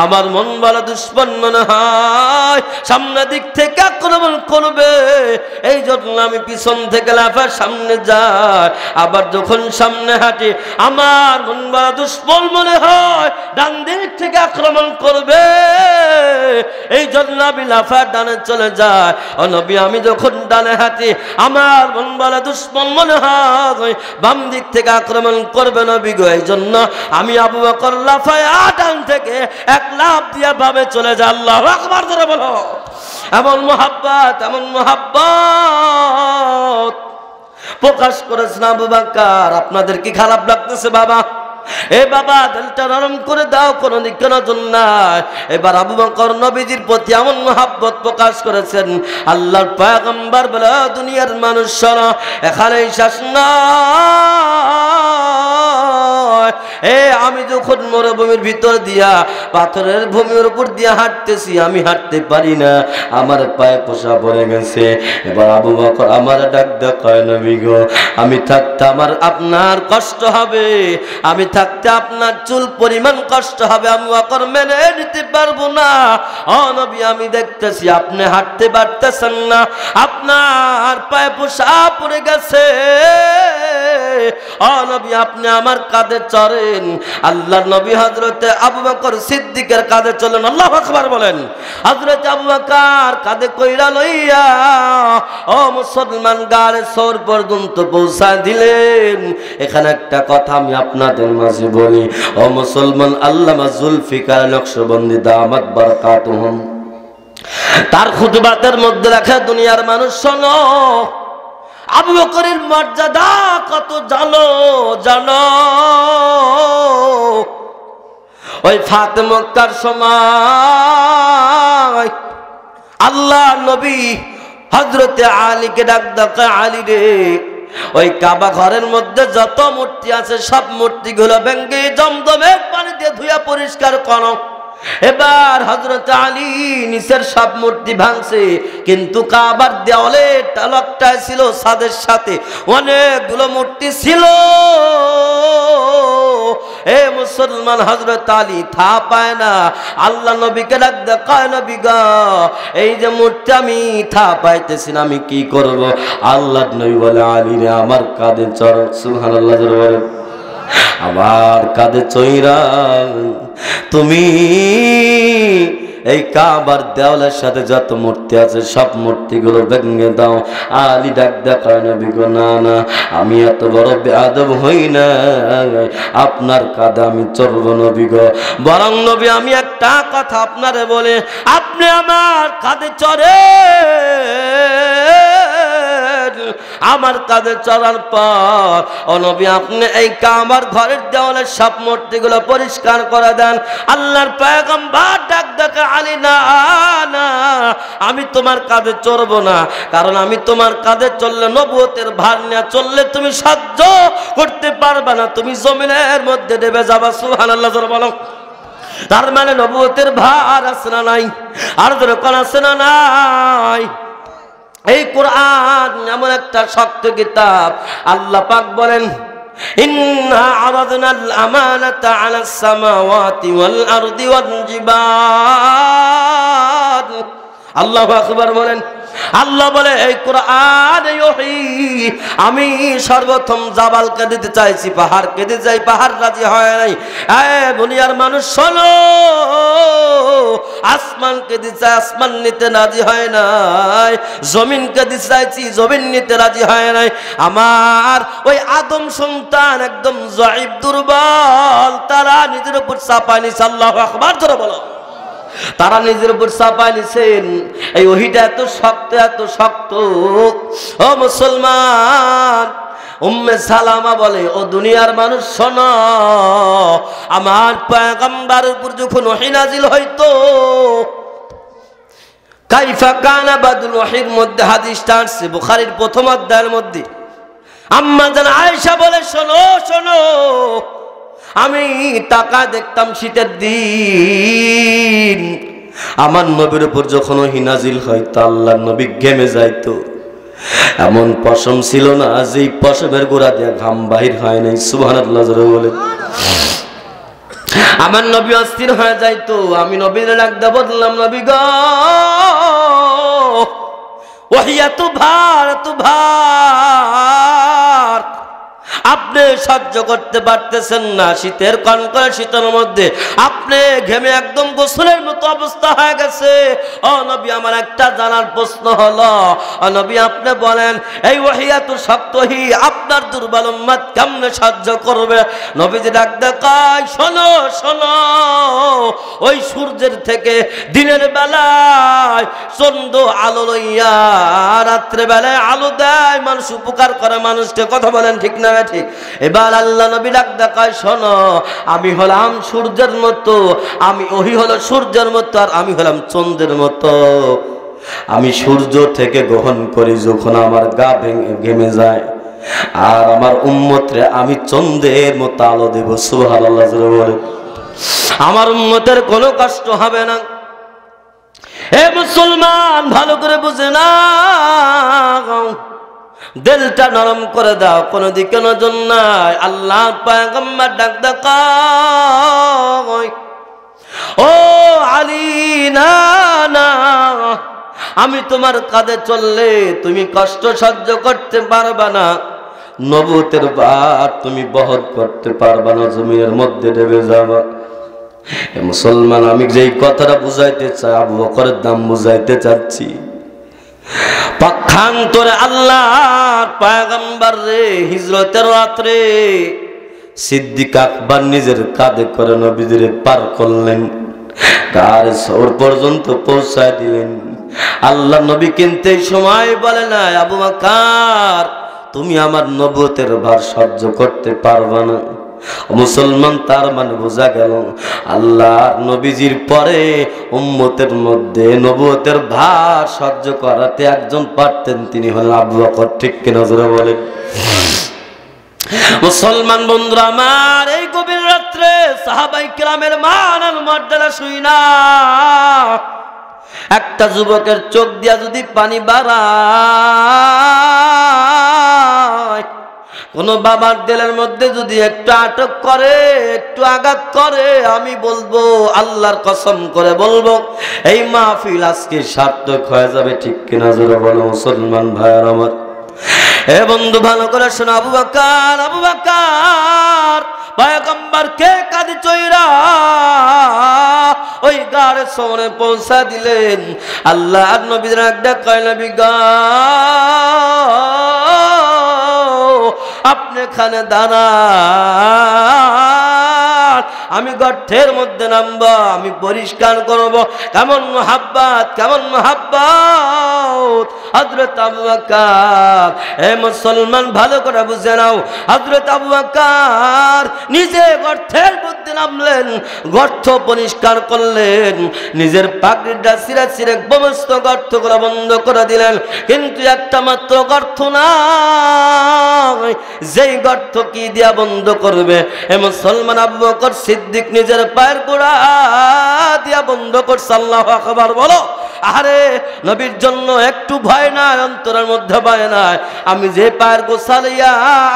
আমার মন বড় দুশ্মন মনে হয়, সামনের দিক থেকে আক্রমণ করবে, এই জন্য আমি পিছন থেকে লাফা সামনে যাই। আবার যখন সামনে হাঁটি আমার মন বড় দুশ্মন মনে হয় ডান দিক থেকে আক্রমণ করবে, এই জন্য আমি লাফা ডানে চলে যাই। ও নবী, আমি যখন ডানে হাঁটি আমার মন বড় দুশ্মন মনে হয় বাম দিক থেকে আক্রমণ করবে নবী গো, এই জন্য আমি আবু বকর লাফায় ডান থেকে এক লাফ দিয়ে বামে চলে যায়। আল্লাহু আকবার জোরে বলো। এমন মুহাব্বত, এমন মুহাব্বত প্রকাশ করেছেন আবু বকর। আপনাদের কি খারাপ লাগতেছে বাবা? এ বাবা, দিলটা নরম করে দাও, কোনো দিকে নজর নাই। এবার আবু বকর নবীজির প্রতি এমন মুহাব্বত প্রকাশ করেছেন, আল্লাহর পয়গম্বর বলে, দুনিয়ার মানুষ শোনো, এখানেই শেষ নয়, নয়। আমি যখন মরুভূমির ভিতর দিয়া পাথরের ভূমির উপর দিয়া হাঁটতেছি, আমি হাঁটতে পারি না, আমার পায়ে পোষা পড়ে গেছে। এবার আবু বকর আমার ডাক দেখায়, নবী গো, আমি থাকতে আপনার কষ্ট হবে, আমি থাকতে আপনার চুল পরিমাণ কষ্ট হবে, আমি বকর মেনে নিতে পারবো না। নবী, আমি দেখতেছি আপনি হাঁটতে পারতেছেন না, আপনার পায়ে পোষা পড়ে গেছে। নবী, আপনি আমার কাঁধে চড়েন। আল্লাহর নবী হযরতে আবু বকর সিদ্দিকের কাঁধে চলেন। আল্লাহু আকবার বলেন। হযরতে আবু বকর কাঁধে কইরা লইয়া মুসলমান গাড়ে সর পর্যন্ত পৌঁছা দিলেন। এখানে একটা কথা আমি আপনাদের মাঝে বলি, মুসলমান, আল্লামা জুলফিকার নকশবন্দি দামাত বারাকাতুহুম তার খুতবাতের মধ্যে লেখা, দুনিয়ার মানুষ শোনো, আবু বকরের মর্যাদা কত জানো জানো? ওই ফাতে মক্কার সময় আল্লাহ নবী হযরতে আলীকে ডাক ডাকা, আলী রে, ওই কাবা ঘরের মধ্যে যত মূর্তি আছে সব মূর্তিগুলো ভেঙে জমজমের পানি দিয়ে ধুইয়া পরিষ্কার করো। এবার হযরত আলী নিচের সব মূর্তি ভাঙছে, কিন্তু কাবার দেওয়ালে টালকটায় ছিল ছাদের সাথে অনেকগুলো মূর্তি ছিল। মুসলমান, হযরত আলী থা পায় না, আল্লাহ নবীকে ডাক দেখায়, নবী গো, এই যে মূর্তি আমি থা পাইতেছি না, আমি কি করব? আল্লাহ নবী বলে, আলী রে, আমার কাঁধে চড়। সুবহানাল্লাহ। আমার কাঁধে চইরা তুমি এই কাবার দেওয়ালের সাথে যত মূর্তি আছে সব মূর্তিগুলো ভেঙে দাও। আলী ডাক দেখায়, নবী গো, না না, আমি এত বড় বেয়াদব হই না, আপনার কাঁধে আমি চড়ব নবী গো। বরং নবী, আমি একটা কথা আপনারে বলে, আপনি আমার কাঁধে চড়ে, আমার কাঁধে চড়ার পর নবী আপনি এই কাবার ঘরের দেওয়ালের সব মূর্তিগুলো পরিষ্কার করে দেন। আল্লাহর পয়গম্বর ডাক ডাকা, আলী না না, আমি তোমার কাঁধে চড়বো না, কারণ আমি তোমার কাঁধে চললে নবুয়তের ভার নিয়ে চললে তুমি সহ্য করতে পারবে না, তুমি জমিনের মধ্যে ডেবে যাবা। সুবহানাল্লাহ বলো। তার মানে নবুয়তের ভার আছে না নাই? আর যখন আছে না নাই? এই কোরআন এমন একটা শক্ত কিতাব, আল্লাহ পাক বলেন, ইন্না আরাদনাল আমানাতা আলাস সামাওয়াতি ওয়াল আরদি ওয়াল জিবাল। আল্লাহু আকবার বলেন। আল্লাহ বলে, এই কোরআন, এই ওহী আমি সর্বপ্রথম জাবালকে দিতে চাইছি, পাহাড়কে দিতে চাই, পাহাড় রাজি হয় নাই। দুনিয়ার মানুষ শোনো, আসমানকে দিতে চাই, আসমান নিতে রাজি হয় নাই। জমিনকে দিতে চাইছি, জমিন নিতে রাজি হয় নাই। আমার ওই আদম সন্তান একদম জয়ীব, দুর্বল, তারা নিজের উপর চাপায় নিছে। আল্লাহু আকবার জোরে বলো। তারা নিজের উপর চাপায় নিছেন। এই ওহীটা এত শক্ত, এত শক্ত। ও মুসলমান, উম্মে সালামা বলে, ও দুনিয়ার মানুষ শোনো, আমার পয়গম্বরের উপর যখন ওহী নাজিল হইতো, কাইফা কানা বাদুল ওহীর মধ্যে হাদিসটা আসছে বুখারীর প্রথম অধ্যায়ের মধ্যে। আম্মা জান আয়েশা বলে, শোনো শোনো, আমি তাকা দেখতাম শীতের দিন, আমার নবীর উপর যখন ওহী নাজিল হইতো আল্লাহর নবী ঘেমে যাইতো। এমন পশম ছিল না যে পশমের গোড়া দিয়ে ঘাম বাহির হয় নাই। সুবহানাল্লাহ বলে। আমার নবী অস্থির হয়ে যাইতো। আমি নবীর ডাকতে বললাম, নবী গো, ওহী এত ভার, এত ভার, আপনি সহ্য করতে পারতেছেন না। শীতের কনকনে শীতের মধ্যে আপনি ঘেমে একদম গোসলের মতো অবস্থা হয়ে গেছে। ও নবী, আমার একটা জানার প্রশ্ন হলো, ও নবী, আপনি বলেন, এই ওহী এত শক্ত ওহী আপনার দুর্বল উম্মত কেমনে সহ্য করবে? নবীজি ডাক দেখায়, শোনো শোনো, ওই সূর্যের থেকে দিনের বেলায় চন্দ্র আলো লইয়া রাত্রে বেলায় আলো দেয়, মানুষ উপকার করে মানুষকে। কথা বলেন ঠিক না ঠিক? এবার আল্লাহ নবী ডাক দেখায়, শোনো, আমি হলাম সূর্যের মতো, আমি ওহী হলো সূর্যের মতো, আর আমি হলাম চন্দ্রের মতো। আমি সূর্য থেকে গ্রহণ করি, যখন আমার গা ঘেমে যায় আর আমার উম্মতরে আমি চন্দ্রের মতো আলো দেব। সুবহানাল্লাহ জোরে বলেন। আমার উম্মতের কোনো কষ্ট হবে না। হে মুসলমান, ভালো করে বুঝে না, দিলটা নরম করে দাও, কোনো দিকে নজর নাই। আল্লাহ পয়গম্বর ডাক দেয়, ও আলী না না, আমি তোমার কাঁধে চললে তুমি কষ্ট সহ্য করতে পারবা না, নবুয়তের ভার তুমি বহন করতে পারবা না, জমিনের মধ্যে ডুবে যাবা। মুসলমান, আমি যেই কথাটা বুঝাইতে চাই, আবু বকরের দাম বুঝাইতে চাচ্ছি। পক্ষান্তরে আল্লাহর পয়গম্বর রে হিজরতের রাত্রে সিদ্দিক আকবর নিজের কাঁধে করে নবীজিরে পার করলেন, তার সৌর পর্যন্ত পৌঁছায় দিলেন। আল্লাহ নবী কিন্তু এই সময় বলে না, আবু বকর তুমি আমার নবুয়তের ভার সহ্য করতে পারবা না। মুসলমান, তার মানে বোঝা গেল আল্লাহ নবীজির পরে উম্মতের মধ্যে নবুয়তের ভার সহ্য করাতে একজন পারতেন, তিনি হলেন আবু বকর। ঠিক কিনা জোরে বলেন। মুসলমান বন্ধুরা আমার, এই গভীর রাত্রে সাহাবায়ে কিরামের মান আর মর্যাদা শুই না, একটা যুবকের চোখ দিয়া যদি পানি বাড়ায়, কোন বাবার দিলের মধ্যে যদি একটু আটক করে, একটু আঘাত করে, আমি বলবো, আল্লাহর কসম করে বলবো, এই মাহফিল আজকে সার্থক হয়ে যাবে। ঠিক কিনা জোরে বলো মুসলমান ভাইয়ার আমার। এ বন্ধু, ভালো করে শোনো, আবু বকর পয়গম্বরকে কাঁধে চইরা ওই গাড়ে সরে পৌঁছা দিলেন। আল্লাহর নবীর ডাক কয়, নবী গো আপনি এখানে দাঁড়ান, আমি গর্তের মধ্যে নামবো, আমি পরিষ্কার করব। কেমন মুহাব্বত, কেমন মুহাব্বত হযরত আবু বকর। হে মুসলমান, ভালো করে বুঝে নাও, হযরত আবু বকর নিজে গর্তের মধ্যে নামলেন, গর্ত পরিষ্কার করলেন, নিজের পাগড়িটা ছিঁড়ে ছিঁড়ে সমস্ত গর্তগুলো বন্ধ করে দিলেন। কিন্তু একটা মাত্র গর্ত নাই, যেই গর্ত কি দিয়া বন্ধ করবে? হে মুসলমান, আবু বকর সিদ্দিক নিজের পায়ের গোড়া দিয়া বন্ধ করছে। আল্লাহু আকবার বলো। আরে নবীর জন্য একটু ভয় নাই, অন্তরের মধ্যে ভয় নাই। আমি যে পায়ের গোছালিয়া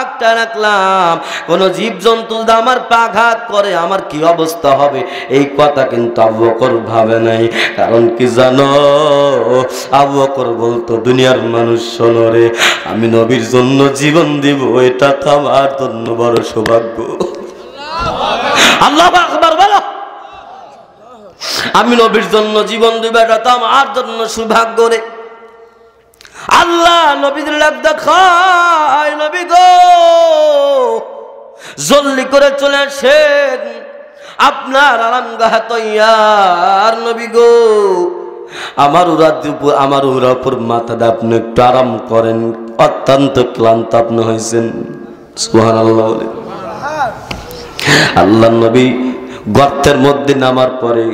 একটা রাখলাম, কোন জীব জন্তু আমার পাঘাত করে আমার কি অবস্থা হবে, এই কথা কিন্তু আবু বকর ভাবে নাই। কারণ কি জানো, আবু বকর বলতো, দুনিয়ার মানুষ শোনো রে, আমি নবীর জন্য জীবন দিব, এটা তো আমার জন্য বড় সৌভাগ্য। আল্লাহু আকবার বলো। আমি নবীর জন্য জীবন দিব, এটা তো আমার জন্য সৌভাগ্য রে। আল্লাহ নবীর লাগ দেখায়, নবী গো জলদি করে চলে আসেন, আপনার আরামগাহ তৈয়ার। নবী গো আমার উপর মাথা দিয়ে আপনি একটু আরাম করেন, অত্যন্ত ক্লান্ত আপনি হয়েছেন। সুবহানাল্লাহ বলেন। আল্লাহ নবী গর্তের মধ্যে নামার পরে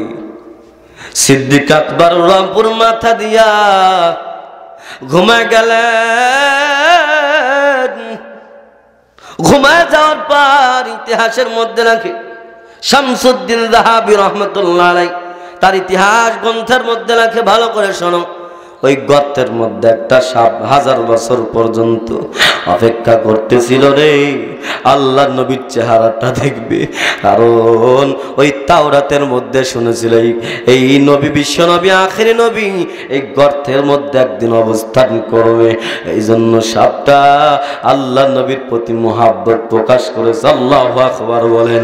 সিদ্দিক আকবর রামপুর মাথা দিয়া ঘুমায় গেলেন। ঘুমায় যাওয়ার পর ইতিহাসের মধ্যে নাকি শামসুদ্দিন যাহাবী রহমতুল্লাহ আলাইহি তার ইতিহাস গ্রন্থের মধ্যে নাকি, ভালো করে শোনো, ওই গর্তের মধ্যে একটা সাপ 1000 বছর পর্যন্ত অপেক্ষা করতেছিল রে, আল্লাহ নবীর চেহারাটা দেখবে। কারণ ওই তাওরাতের মধ্যে শুনেছিল এই নবী, বিশ্ব নবী, আখেরি নবী এই গর্তের মধ্যে একদিন অবস্থান করবে। এই জন্য সাপটা আল্লাহ নবীর প্রতি মুহাব্বত প্রকাশ করেছে। আল্লাহু আকবার বলেন।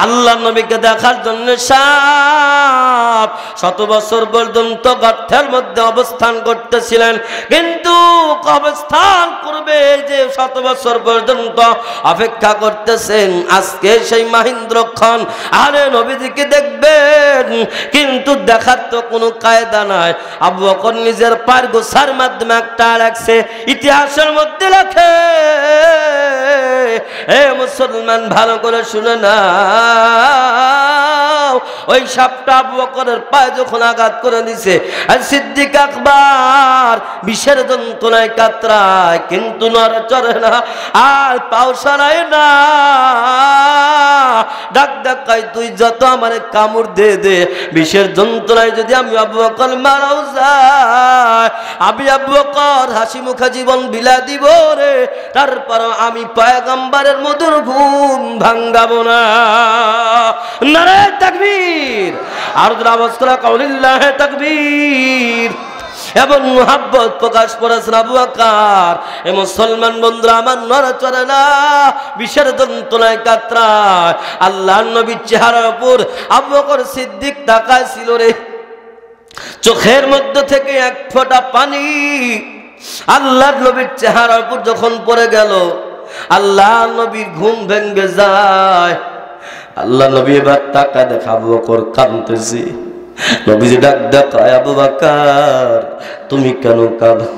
আল্লাহ নবীকে দেখার জন্য সাপ 100 বছর পর্যন্ত গর্তের মধ্যে অবস্থান করতেছিলেন, কিন্তু অবস্থান করবে যে 100 বছর পর্যন্ত অপেক্ষা করতেছেন। আজকে সেই মহেন্দ্রক্ষণ, আরে নবীজিকে দেখবেন, কিন্তু দেখার তো কোনো কায়দা নাই। আবু বকর নিজের পায়ের গোছার মাধ্যমে একটা রাখছে, ইতিহাসের মধ্যে লেখে। হে মুসলমান, ভালো করে শুনে নাও, ওই সাপটা আবু বকরের পায়ে যখন আঘাত করে দিছে, আর সিদ্দিক আকবর বিষের যন্ত্রণায় কাতরায়, কিন্তু নড়ে না আর পাও সরায় না। ডাক ডাকাই তুই যত আমার কামড় দে দে, বিষের যন্ত্রণায় যদি আমি আবু বকর মারাও যায়, আমি আবু বকর হাসি মুখে জীবন বিলা দিব রে, তারপরও আমি পয়গম্বরের মধুর ঘুম ভাঙ্গাবো না। নারে তাকবীর, আর আওয়াজ করা কাউলিল্লাহে তাকবীর। এবং মুহাব্বত প্রকাশ করেছেন আবু বকর। এ মুসলমান বন্ধুরা আমার, নড়াচড়ে না, বিষের যন্ত্রণায় কাতরায়। আল্লাহর নবীর চেহারার উপর আবু বকর সিদ্দিক তাকায় ছিল রে, চোখের মধ্যে থেকে এক ফোঁটা পানি আল্লাহর নবীর চেহারার উপর যখন পড়ে গেল, আল্লাহ নবীর ঘুম ভেঙে যায়। আল্লাহ নবী এবার তাকায় দেখা আবু বকর কাঁদতেছে। নবীজি ডাক দেখায়, আবু বকর তুমি কেন কাঁদো?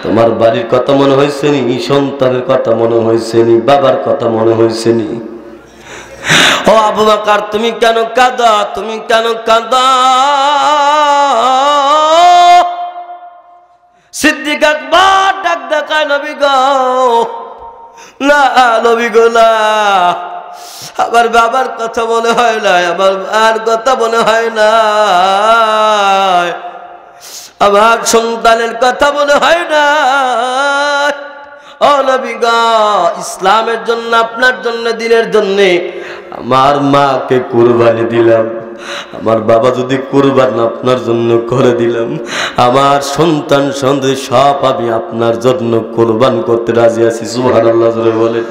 তোমার বাড়ির কথা মনে হয়েছে নি? সন্তানের কথা মনে হয়েছে নি? বাবার কথা মনে হয়েছে নি? ও আবু বকর তুমি কেন কাঁদো? তুমি কেন কাঁদো? সিদ্দিক আকবর ডাক দেখায়, নবী গো না, নবী গো না, আমার বাবার কথা মনে হয় না, আমার মার কথা মনে হয় না, আমার সন্তানের কথা মনে হয় না। ও নবী গো, ইসলামের জন্য, আপনার জন্য, দিনের জন্য আমার মাকে কুরবানি দিলাম, আমার বাবা যদি কুরবান আপনার জন্য করে দিলাম, আমার সন্তান সন্তান সব আমি আপনার জন্য কুরবান করতে রাজি আছি। সুবহানাল্লাহ জোরে বলেন।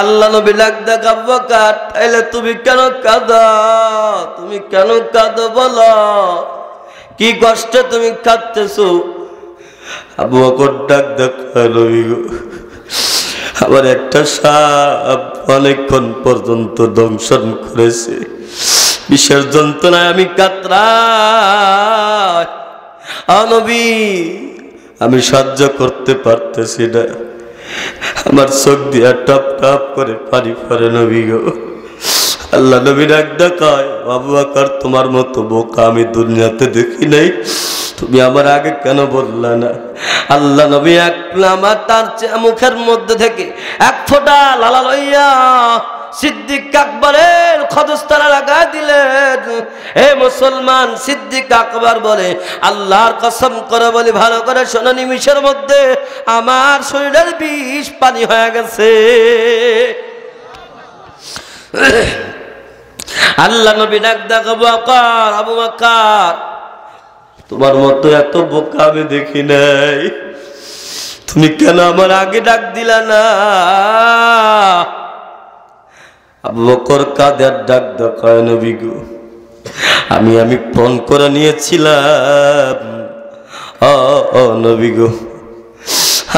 আল্লাহ নবী ডাক দেখ, আবু বকর তাইলে তুমি কেন কাঁদো? তুমি কেন কাঁদো বলো, কি কষ্টে তুমি কাঁদতেছো? আবু বকর ডাক দেখ, নবী গো আমার একটা সাপ অনেকক্ষণ পর্যন্ত দংশন করেছে, বিষের যন্ত্রণায় আমি কাতরাই। নবী আমি সহ্য করতে পারতেছি না, আমার চোখ দিয়া টপ টপ করে পানি পড়ে। নবী গো, আল্লাহ নবী ডাক দেখায়, আবু বকর তোমার মতো বোকা আমি দুনিয়াতে দেখি নাই, তুমি আমার আগে কেন বললা না? আল্লাহ নবী এক আমার তার মুখের মধ্যে থেকে এক ফোঁটা লালা লইয়া সিদ্দিক আকবরের খদস্তারা লাগায় দিলেন। হে মুসলমান, সিদ্দিক আকবর বলে, আল্লাহর কসম করে বলি ভালো করে শোনো, নিমিষের মধ্যে আমার শরীরের বিষ পানি হয়ে গেছে। আল্লাহ নবী ডাক দেখ, আবু বকর, আবু বকর তোমার মতো এত বোকা আমি দেখি নাই, তুমি কেন আমার আগে ডাক দিলা না? আবু বকর কাদের ডাক দেখায়, নবী গো আমি ফোন করে নিয়েছিলাম, ও নবী গো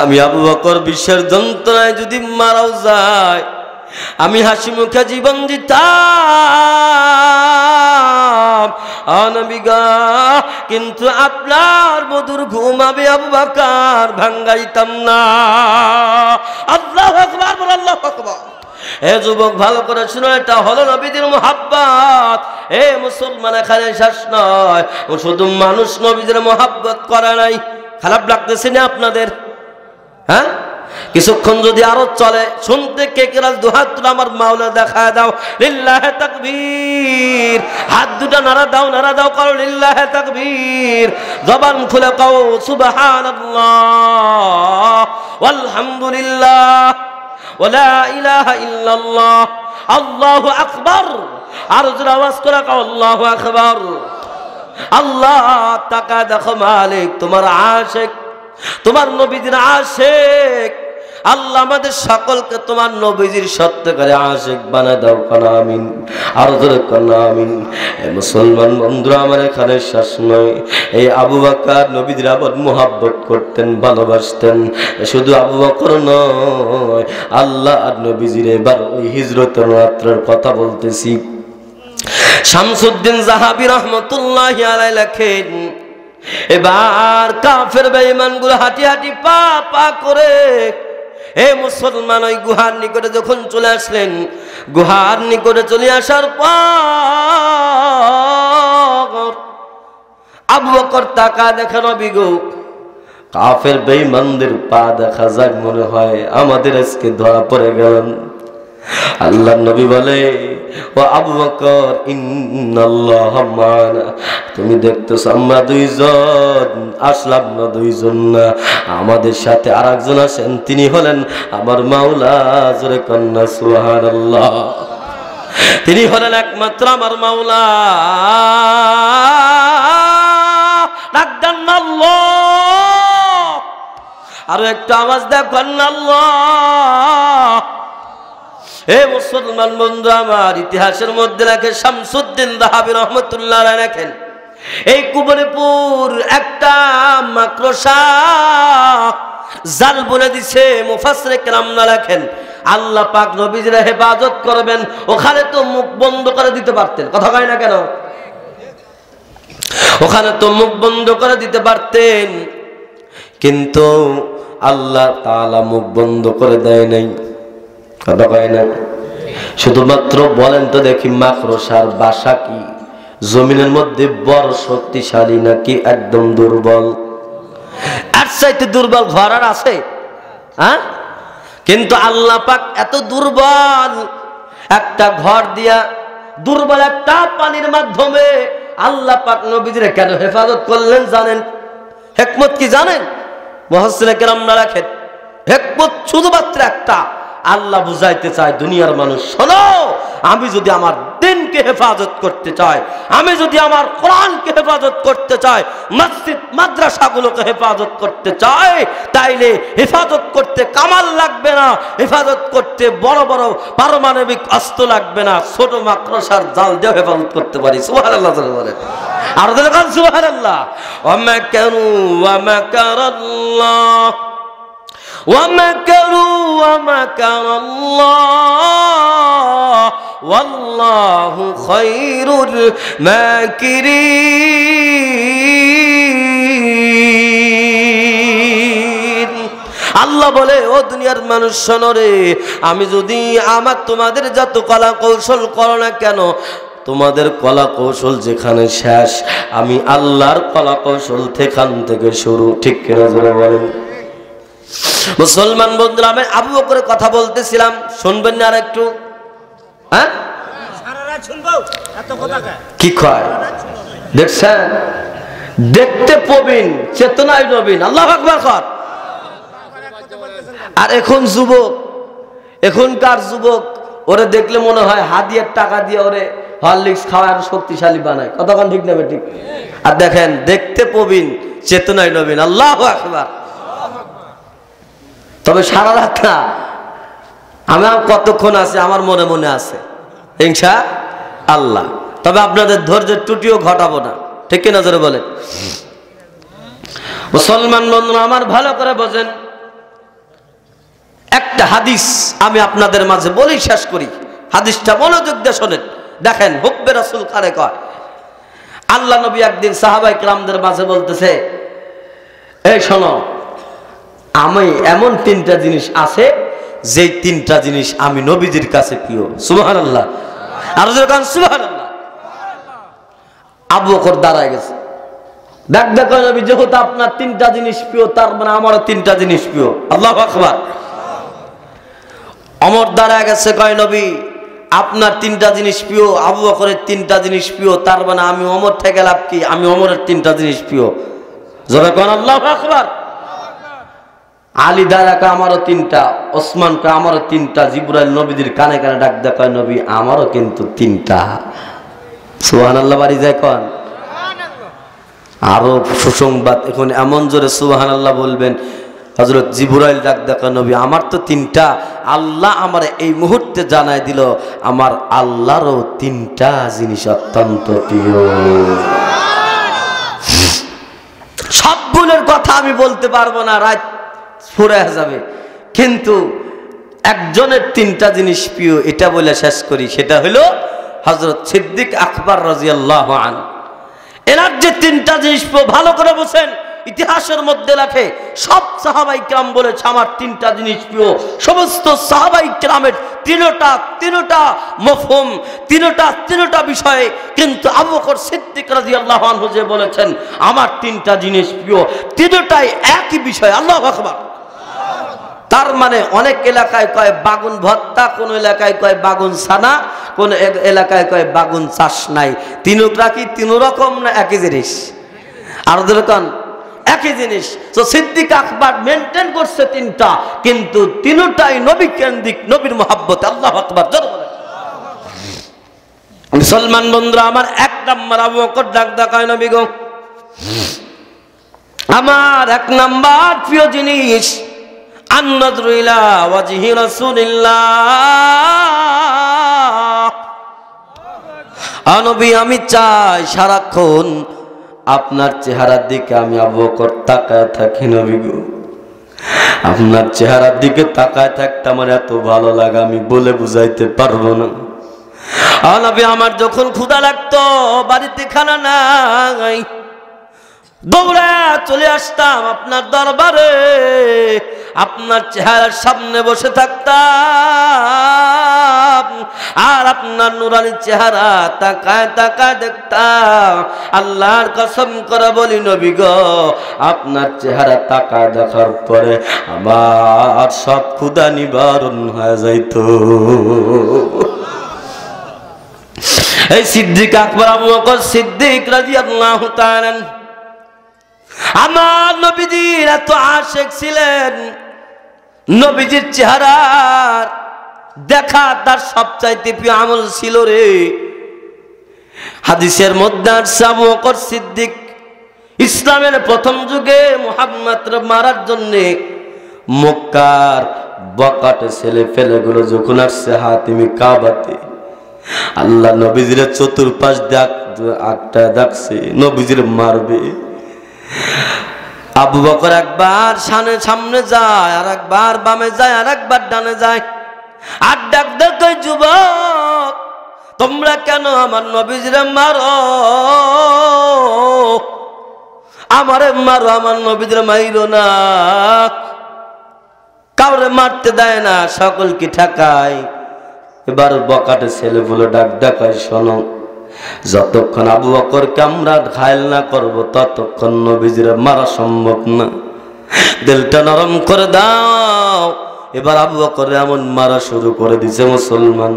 আমি আবু বকর বিষের যন্ত্রণায় যদি মারাও যায়, আমি হাসি মুখে জীবন দিতাম, নবী গো, কিন্তু আপনার মধুর ঘুম আমি আবু বকর ভাঙ্গাইতাম না। আল্লাহু আকবার, আল্লাহু আকবার। হে যুবক ভালো করে শুনো, এটা হলো নবীদের মুহাব্বত। হে মুসলমান, এখানে শেষ নয়, শুধু মানুষ নবীদের মুহাব্বত করে নাই। খারাপ লাগতেছে না আপনাদের? হ্যাঁ, কিছুক্ষণ যদি আরো চলে শুনতে কে কে রাজ দুহাত তুলে আমার মাওলা দেখা দাও, লিল্লাহে তাকবীর। হাত দুটো নাড়া দাও করো লিল্লাহে তাকবীর। জবান খুলে কও সুবহানাল্লাহ ওয়ালহামদুলিল্লাহ ওয়ালা ইলাহা ইল্লাল্লাহ আল্লাহু আকবার। আর জোরে আওয়াজ করে কও আল্লাহু আকবার। আল্লাহ তাকা দেখো মালিক তোমার আশিক, তোমার নবীজির আশিক। আল্লাহ আমাদের সকলকে তোমার নবীজির সত্যিকারে আশিক বানায় দাও, কানা আমিন। আর জোরে কানা আমিন। মুসলমান বন্ধুরা আমার, এখানে শেষ নয়। এই আবু বকর নবীজির আবার মুহাব্বত করতেন, ভালোবাসতেন। শুধু আবু বকর নয়, আল্লাহ আর নবীজির এবার ওই হিজরতের রাত্রের কথা বলতেছি। শামসুদ্দিন জাহাবী রহমতুল্লাহি আলাইহি লেখেন, এবার কাফের বেঈমান গুলো হাঁটি হাঁটি পা পা করে হে মুসলমান, ওই গুহার নিকটে যখন চলে আসলেন, গুহার নিকটে চলে আসার পর আবু বকর তাকা দেখে নবী গো, কাফের বেঈমানদের পা দেখা যায়, মনে হয় আমাদের আজকে ধরা পড়ে গেলেন। আল্লাহর নবী বলে, ও আবু বকর, ইন্নাল্লাহা মা'ানা, তুমি দেখতেছো আমরা দুইজন আসলাম না, দুইজন না, আমাদের সাথে আরেকজন আছেন, তিনি হলেন আমার মাওলা। জোরে কন্না সুবহানাল্লাহ। তিনি হলেন একমাত্র আমার মাওলা। আল্লাহ, আরো একটা আওয়াজ দেখেন আল্লাহ। হে মুসলমান বন্ধু আমার, ইতিহাসের মধ্যে লেখে শামসুদ্দিন যাহাবী রাহমাতুল্লাহ আলাইহি লেখেন, এই কুবরিপুর একটা মাকড়সা জাল বলে দিছে। মুফাসসিরে কেরামরা লেখেন আল্লাহ পাক নবীজির হেফাজত করবেন, ওখানে তো মুখ বন্ধ করে দিতে পারতেন। কথা কয় না কেন? ওখানে তো মুখ বন্ধ করে দিতে পারতেন, কিন্তু আল্লাহ তাআলা মুখ বন্ধ করে দেয় নাই। কথা কয় না? শুধুমাত্র বলেন তো দেখি, মাকড়সার বাসা কি জমিনের মধ্যে বড় শক্তিশালী নাকি একদম দুর্বল? আর চাইতে দুর্বল ঘর আর আছে? হ্যাঁ, কিন্তু আল্লাহ পাক এত দুর্বল একটা ঘর দিয়া, দুর্বল একটা পানির মাধ্যমে আল্লাহ পাক নবীজিরে কেন হেফাজত করলেন জানেন? হিকমত কি জানেন? মুফাসসিরে কেরামরা লেখেন হিকমত শুধুমাত্র একটা, আল্লাহ বুঝাইতে চায় দুনিয়ার মানুষ, শোনো, আমি যদি আমার দিনকে হেফাজত করতে চাই, আমি যদি আমার কোরআনকে হেফাজত করতে চাই, মসজিদ মাদ্রাসাগুলোকে হেফাজত করতে চাই, তাইলে হেফাজত করতে কামাল লাগবে না, হেফাজত করতে বড় বড় পারমাণবিক অস্ত্র লাগবে না, ছোট মাকড়সার জাল দিয়ে হেফাজত করতে পারি। সুবহানাল্লাহ বলেন, আর দেখেন সুবহানাল্লাহ। ওয়া মাকারু ওয়া মাকারাল্লাহ ومكروا ومكر الله والله خير الماكرين। আল্লাহ বলে, ও দুনিয়ার মানুষ শোনো রে, আমি যদি আমার তোমাদের যত কলা কৌশল করো না কেন, তোমাদের কলা কৌশল যেখানে শেষ, আমি আল্লাহর কলা কৌশল সেখান থেকে শুরু। ঠিক কিনা জোরে বলেন? মুসলমান বন্ধুরা, আমি আবু বকরের কথা বলতেছিলাম, শুনবেন না আর একটু? হ্যাঁ, কি কয় দেখছেন? দেখতে প্রবীণ, চেতনায় নবীন। আল্লাহু আকবার কর। আর এখন যুবক, এখনকার যুবক, ওরে দেখলে মনে হয় হাদিয়ার টাকা দিয়ে ওরে হরলিক্স খাওয়া আর শক্তিশালী বানায়। কতক্ষণ ঠিক নেবে? ঠিক। আর দেখেন, দেখতে প্রবীণ, চেতনায় নবীন। আল্লাহু আকবার। তবে সারা রাত না, আমি কতক্ষণ আছে আমার মনে মনে আছে ইনশাআল্লাহ। তবে আপনাদের ধৈর্যের ত্রুটিও ঘটাবো না। ঠিক কি নজরে বলেন? মুসলমান বন্ধুরা আমার, ভালো করে বোঝেন। একটা হাদিস আমি আপনাদের মাঝে বলি, শেষ করি। হাদিসটা মনোযোগ দিয়ে শোনেন। দেখেন হুব্বে রাসূল কারে কয়। আল্লাহ নবী একদিন সাহাবায়ে কিরামদের মাঝে বলতেছে, এই শোনো, আমি এমন তিনটা জিনিস আছে, যে তিনটা জিনিস আমি নবীজির কাছে প্রিয়। সুবহানাল্লাহ। আর যখন সুবহানাল্লাহ, আবু বকর দাঁড়ায় গেছে। দেখো নবী, যেহেতু আপনার তিনটা জিনিস প্রিয়, তার মানে আমারও তিনটা জিনিস প্রিয়। আল্লাহু আকবার। ওমর দাঁড়ায় গেছে, কয় নবী, আপনার তিনটা জিনিস প্রিয়, আবু বকরের তিনটা জিনিস প্রিয়, তার মানে আমি ওমর থেকে লাভ কি? আমি ওমরের তিনটা জিনিস প্রিয়। যখন আল্লাহু আকবার। আলী দাঁড়াকা, আমারও তিনটা। ওসমান কা, আমারও তিনটা। জিবরাইল নবীদের কানে কানে ডাক দেয়, কয় নবী, আমারও কিন্তু তিনটা। সুবহানাল্লাহ বাড়ি যায় কন। আরো সুসংবাদ, এখন এমন জোরে সুবহানাল্লাহ বলবেন, হযরত জিবরাইল ডাক দেয়, কয় নবী, আমার তো তিনটা। আল্লাহ আমার এই মুহূর্তে জানায় দিল, আমার আল্লাহরও তিনটা জিনিস অত্যন্ত প্রিয়। সবগুলোর কথা আমি বলতে পারবো না, রাত ফুরে যাবে, কিন্তু একজনের তিনটা জিনিস প্রিয়, এটা বলে শেষ করি। সেটা হলো হযরত সিদ্দিক আকবর রাদিয়াল্লাহু আনহু। এনার যে তিনটা জিনিস প্রিয়, ভালো করে বুঝেন। ইতিহাসের মধ্যে লেখে সব সাহাবাই কেরাম বলেছে আমার তিনটা জিনিস প্রিয়। সমস্ত সাহাবাই কেরামের তিনটা মফহুম, তিনটা বিষয়ে, কিন্তু আবু বকর সিদ্দিক রাদিয়াল্লাহু আনহু যে বলেছেন আমার তিনটা জিনিস প্রিয়, তিনটাই একই বিষয়। আল্লাহু আকবার। তার মানে অনেক এলাকায় কয় বাগুন ভর্তা, কোন এলাকায় কয় বাগুন ছানা, কোন এলাকায় কয় বাগুন চাষ নাই। তিনটা কি তিন রকম না একই জিনিস? আর যেরকম একই জিনিস। তো সিদ্দিক আকবর মেনটেন করছে তিনটা, কিন্তু তিনটাই নবী কেন্দ্রিক, নবীর মহব্বত। আল্লাহু আকবার। মুসলমান বন্ধুরা আমার, এক নাম্বার আবু বকর ডাক দেখায় নবী গো, আমার এক নাম্বার প্রিয় জিনিস আন-নাযরু ইলা ওয়াজহি রাসূলিল্লাহ। নবী আমি চাই সারাক্ষণ আপনার চেহারার দিকে আমি আবু বকর তাকায় থাকি। নবী গো আপনার চেহারার দিকে তাকায় থাকতে আমার এত ভালো লাগে আমি বলে বুঝাইতে পারবো না। নবী আমার যখন ক্ষুধা লাগতো, বাড়িতে খানা নাই, দৌড়া চলে আসতাম আপনার দরবারে, আপনার চেহারার সামনে বসে থাকতাম, আর আপনার নুরানি চেহারা তাকায় তাকায় দেখতাম। আল্লাহর কসম করে বলি নবী গো, আপনার চেহারা তাকায় দেখার পরে আমার সব ক্ষুধা নিবারণ হয়ে যাইতো। এই সিদ্দিক আকবর আবু বকর সিদ্দিক রাদিয়াল্লাহু তাআলা আমার নবীজির এত আশিক ছিলেন, নবীজির চেহারার দেখা তার সবচাইতে প্রিয় আমল ছিল রে। হাদিসের মধ্যে আসছে আবু বকর সিদ্দিক ইসলামের প্রথম যুগে মুহাম্মদ মারার জন্য মক্কার বকাটে ছেলে ফেলেগুলো যখন আসছে হাতিমি কাবাতে, আল্লাহ নবীজির চতুর্পাশ একটা ডাকছে নবীজির মারবে। আবু বকর একবার সামনে যায়, আর একবার বামে যায়, আর একবার ডানে যায়, আর ডাক দেখে যুবক তোমরা কেন আমার নবীজিরে মারো? আমারে মারো, আমার নবীজিরে মাইরো না। কাউরে মারতে দেয় না, সকলকে ঠেকায়। এবার বকাটে ছেলেগুলো ডাক দেখায়, শোনো যতক্ষণ আবু বকরকে আমরা ঘায়েল না করবো ততক্ষণ নবীজিরে মারা সম্ভব না, দিলটা নরম করে দাও। এবার আবু বকর এমন মারা শুরু করে দিছে মুসলমান,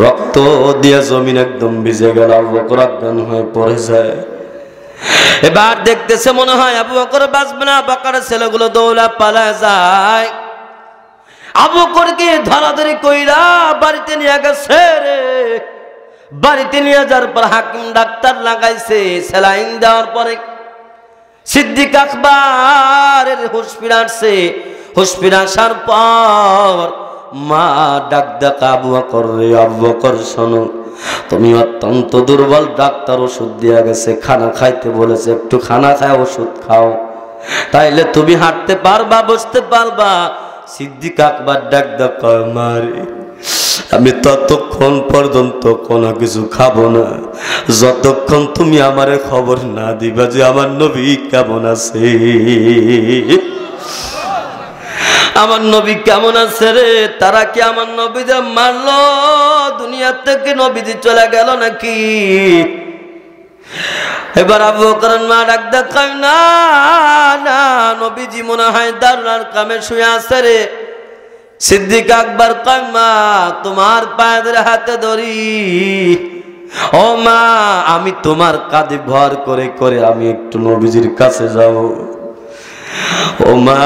রক্ত দিয়ে জমিন একদম ভিজে গেল, আবু বকর অজ্ঞান হয়ে পড়ে যায়। এবার দেখতেছে মনে হয় আবু বকর বাঁচবে না, বকার ছেলেগুলো দৌড়া পালায় যায়। আবু বকরকে ধরাধরি কইরা বাড়িতে নিয়ে গেছে রে। বাড়িতে নিয়ে যাওয়ার পর হাকিম ডাক্তার লাগাইছে, সেলাইন দেওয়ার পরে সিদ্দিক আকবরের হুঁশ ফিরে আসছে। হুঁশ ফিরে আসার পর মা ডাক ডাকা আবু বকর রে, আবু বকর শোনো তুমি অত্যন্ত দুর্বল, ডাক্তার ওষুধ দিয়া গেছে, খানা খাইতে বলেছে, একটু খানা খায় ওষুধ খাও, তাইলে তুমি হাঁটতে পারবা, বসতে পারবা। সিদ্দিক আকবর ডাক ডাকা মারে, আমি ততক্ষণ পর্যন্ত কোনো কিছু খাবো না যতক্ষণ তুমি আমারে খবর না দিবা যে আমার নবী কেমন আছে। আমার নবী কেমন আছে রে? তারা কি আমার নবীদের মারলো? দুনিয়া থেকে নবীজি চলে গেল নাকি? এবার আবু বকর মা ডাক দেখায়, না না, নবীজি মনে হয় দারুণার কামে শুয়ে আছে রে। সিদ্দিক আকবর কয়, মা তোমার পায়ের হাতে ধরি, ও মা আমি তোমার কাঁধে ভর করে করে আমি একটু নবীজির কাছে যাব। ও মা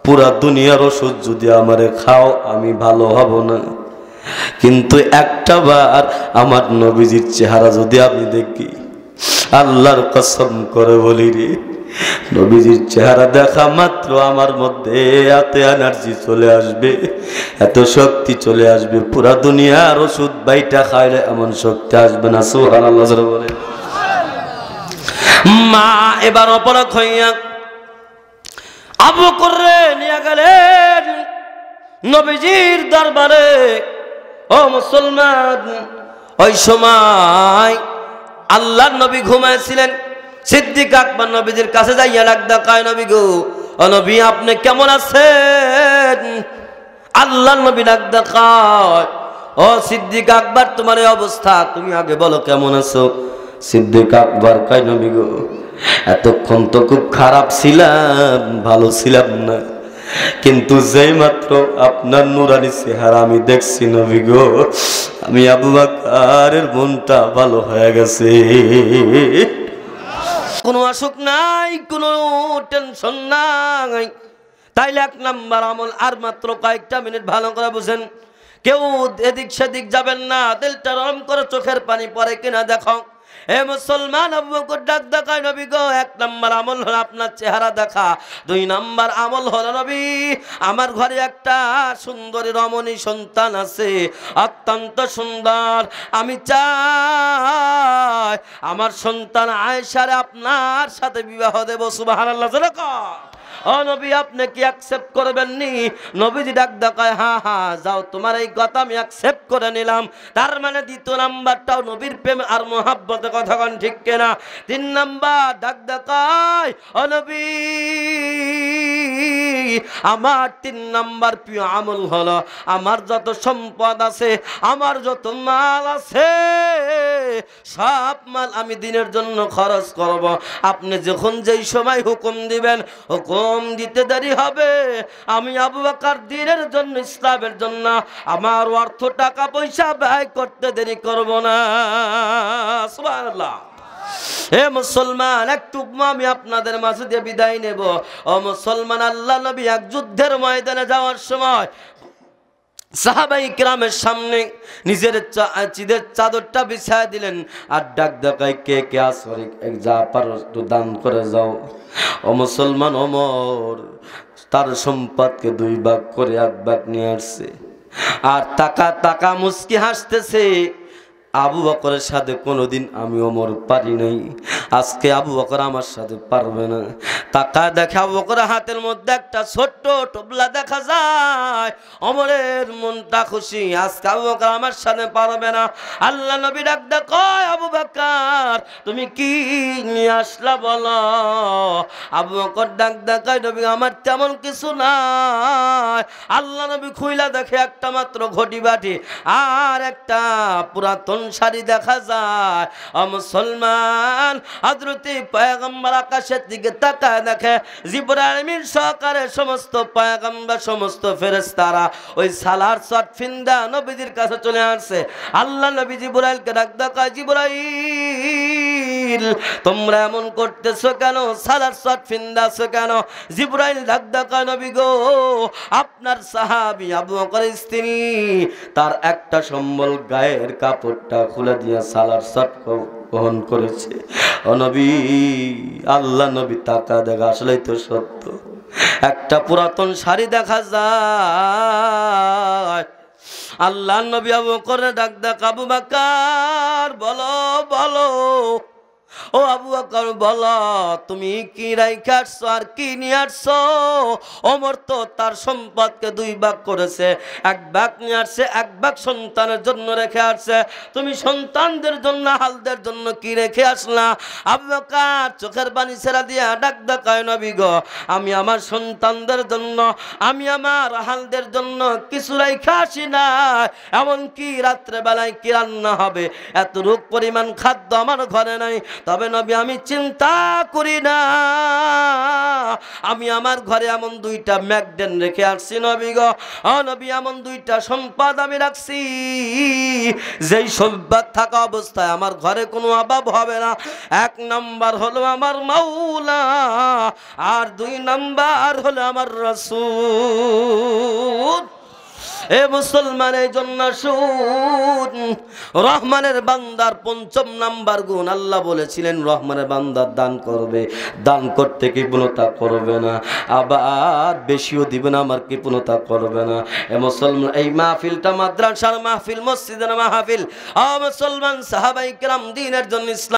পুরা দুনিয়ার ওষুধ যদি আমারে খাও আমি ভালো হব না, কিন্তু একটা বার আমার নবীজির চেহারা যদি আমি দেখি, আল্লাহর কসম করে বলি রে, নবীজির চেহারা দেখা মাত্র আমার মধ্যে এত এনার্জি চলে আসবে, এত শক্তি চলে আসবে, পুরা দুনিয়ার ওষুধ বাইটা খাইলে এমন শক্তি আসবে না। সুবহানাল্লাহ বলে। মা এবার অপরাধ হইয়া আবু বকরকে নিয়ে গেলেন নবীজির দরবারে। ও মুসলমান, ওই সময় আল্লাহর নবী ঘুমাইছিলেন, সিদ্দিক আকবর নবীজির কাছে যাইয়া ডাকদা কয় নবী গো, ও নবী আপনি কেমন আছেন? আল্লাহর নবী ডাকদা কয় ও সিদ্দিক আকবর তোমার এই অবস্থা, তুমি আগে বলো কেমন আছো? সিদ্দিক আকবর কয় নবী গো, এতক্ষণ তো খুব খারাপ ছিলাম, ভালো ছিলাম না, কিন্তু যেই মাত্র আপনার নুরানি চেহারা আমি দেখছি নবী গো, আমি আবু বকরের মনটা ভালো হয়ে গেছে। কোনো অসুখ নাই, কোনো টেনশন নাই। তাইলে 1 নাম্বার আমল, আর মাত্র কয়েকটা মিনিট ভালো করে বুঝেন, কেউ এদিক সেদিক যাবেন না, দিলটা নরম করে চোখের পানি পড়ে কিনা দেখো। এ মুসলমান, আবু বকর ডাক দেখায় নবী গো, 1 নাম্বার আমল হলো আপনার চেহারা দেখা, 2 নাম্বার আমল হলো নবী আমার ঘরে একটা সুন্দরী রমণী সন্তান আছে, অত্যন্ত সুন্দর, আমি চাই আমার সন্তান আয়েশারে আপনার সাথে বিবাহ দেব। সুবহানাল্লাহ। ও নবী আপনি কি অ্যাকসেপ্ট করবেন নি? নবীজি ডাক দেখায় হ্যাঁ হ্যাঁ যাও, তোমার এই কথা আমি অ্যাকসেপ্ট করে নিলাম। তার মানে 2 নাম্বারটাও নবীর প্রেম আর মোহাব্বতে, কথা কোন ঠিক কিনা? 3 নাম্বার ডাক দেখায় ও নবী আমার 3 নাম্বার প্রিয় আমল হলো, আমার যত সম্পদ আছে, আমার যত মাল আছে, সব মাল আমি দিনের জন্য খরচ করব। আপনি যখন যেই সময় হুকুম দিবেন, হুকুম দিতে দেরি হবে, আমি আবু বকর দ্বীনের জন্য, ইসলামের জন্য আমার অর্থ টাকা পয়সা ব্যয় করতে দেরি করব না। সুবহানাল্লাহ। হে মুসলমান, একটু আমি আপনাদের মাঝে দিয়ে বিদায় নেব। ও মুসলমান, আল্লাহ নবী এক যুদ্ধের ময়দানে যাওয়ার সময় সাহাবাই কিরামের সামনে নিজের চিদের চাদরটা বিছায় দিলেন, আর ডাক দেখায় কে কে আসরে যা পারো একটু দান করে যাও। ও মুসলমান, ওমর তার সম্পদকে 2 ভাগ করে 1 ভাগ নিয়ে আসছে, আর টাকা টাকা মুস্কি হাসতেছে। আবু বকরের সাথে কোনোদিন আমি ওমর পারি নাই, আজকে আবু বকর আমার সাথে পারবে না। টাকা দেখে আবু বকরের হাতের মধ্যে একটা ছোট্ট টোপলা দেখা যায়, ওমরের মনটা খুশি, আজকে আবু বকর আমার সাথে পারবে না। আল্লাহ নবী ডাক কয় আবু বকর তুমি কি নিয়ে আসলা বলো? আবু বকর ডাক কয় নবী আমার তেমন কিছু নাই। আল্লাহ নবী খুইলা দেখে একটা মাত্র ঘটি বাটি আর একটা পুরাতন শাড়ি দেখা যায়। ও মুসলমান, হযরত পয়গম্বর আকাশের দিকে তাকায় দেখে জিবরাইল আমিন সহকারে সমস্ত পয়গম্বর, সমস্ত ফেরেশতারা ওই সালার শট ফিন্দা নবীজির কাছে চলে আসছে। আল্লাহ নবী জিবরাইলকে ডাক দেখায়, জিবরাইল তোমরা এমন করতেছো কেন? সালার শট ফিন্দাছো কেন? জিবরাইল ডাক দেখায় নবী গো, আপনার সাহাবী আবু বকরের স্ত্রী তার একটা সম্বল গায়ের কাপড়টা খুলে দিয়ে সালার শট গ্রহণ করেছে। ও নবী, আল্লাহ নবী তাকা দেখা, আসলেই তো সত্য, একটা পুরাতন শাড়ি দেখা যায়। আল্লাহ নবী আবু বকরের ডাক দেখ, আবু বকর বলো বলো, ও আবু বকর বলো তুমি কি রাইখা আসছো আর কি নিয়ে আসছো? ওমর তো তার সম্পদকে 2 ভাগ করেছে, 1 ভাগ নিয়ে আসছে, 1 ভাগ সন্তানের জন্য রেখে আসছে। তুমি সন্তানদের জন্য, হালদের জন্য কি রেখে আসলা? আবু বকর চোখের পানি ছেড়ে দিয়ে ডাক দেখায় নবী গো, আমি আমার সন্তানদের জন্য, আমি আমার হালদের জন্য কিছু রেখে আসি না, এমনকি রাত্রে বেলায় কি রান্না হবে এতটুক পরিমাণ খাদ্য আমার ঘরে নাই। তবে নবী আমি চিন্তা করি না, আমি আমার ঘরে এমন 2টা ম্যাগডেন রেখে আসছি নবী গো। ও নবী, এমন 2টা সম্পদ আমি রাখছি, যেই সম্পদ থাকা অবস্থায় আমার ঘরে কোনো অভাব হবে না। 1 নাম্বার হলো আমার মাওলা, আর 2 নাম্বার হলো আমার রাসূল। এ মুসলমান, এই জন্য শুন, রহমানের বান্দার 5ম নাম্বার গুণ, আল্লাহ বলেছিলেন রহমানের বান্দা দান করবে, দান করতে কৃপণতা করবে না, আবার বেশিও দিবে না, আমার কৃপণতা করবে না। এ মুসলমান, এই মাহফিলটা মাদ্রাসার মাহফিল, মসজিদের মাহফিল। ও মুসলমান, সাহাবায়ে কেরাম দ্বীনের জন্য, ইসলাম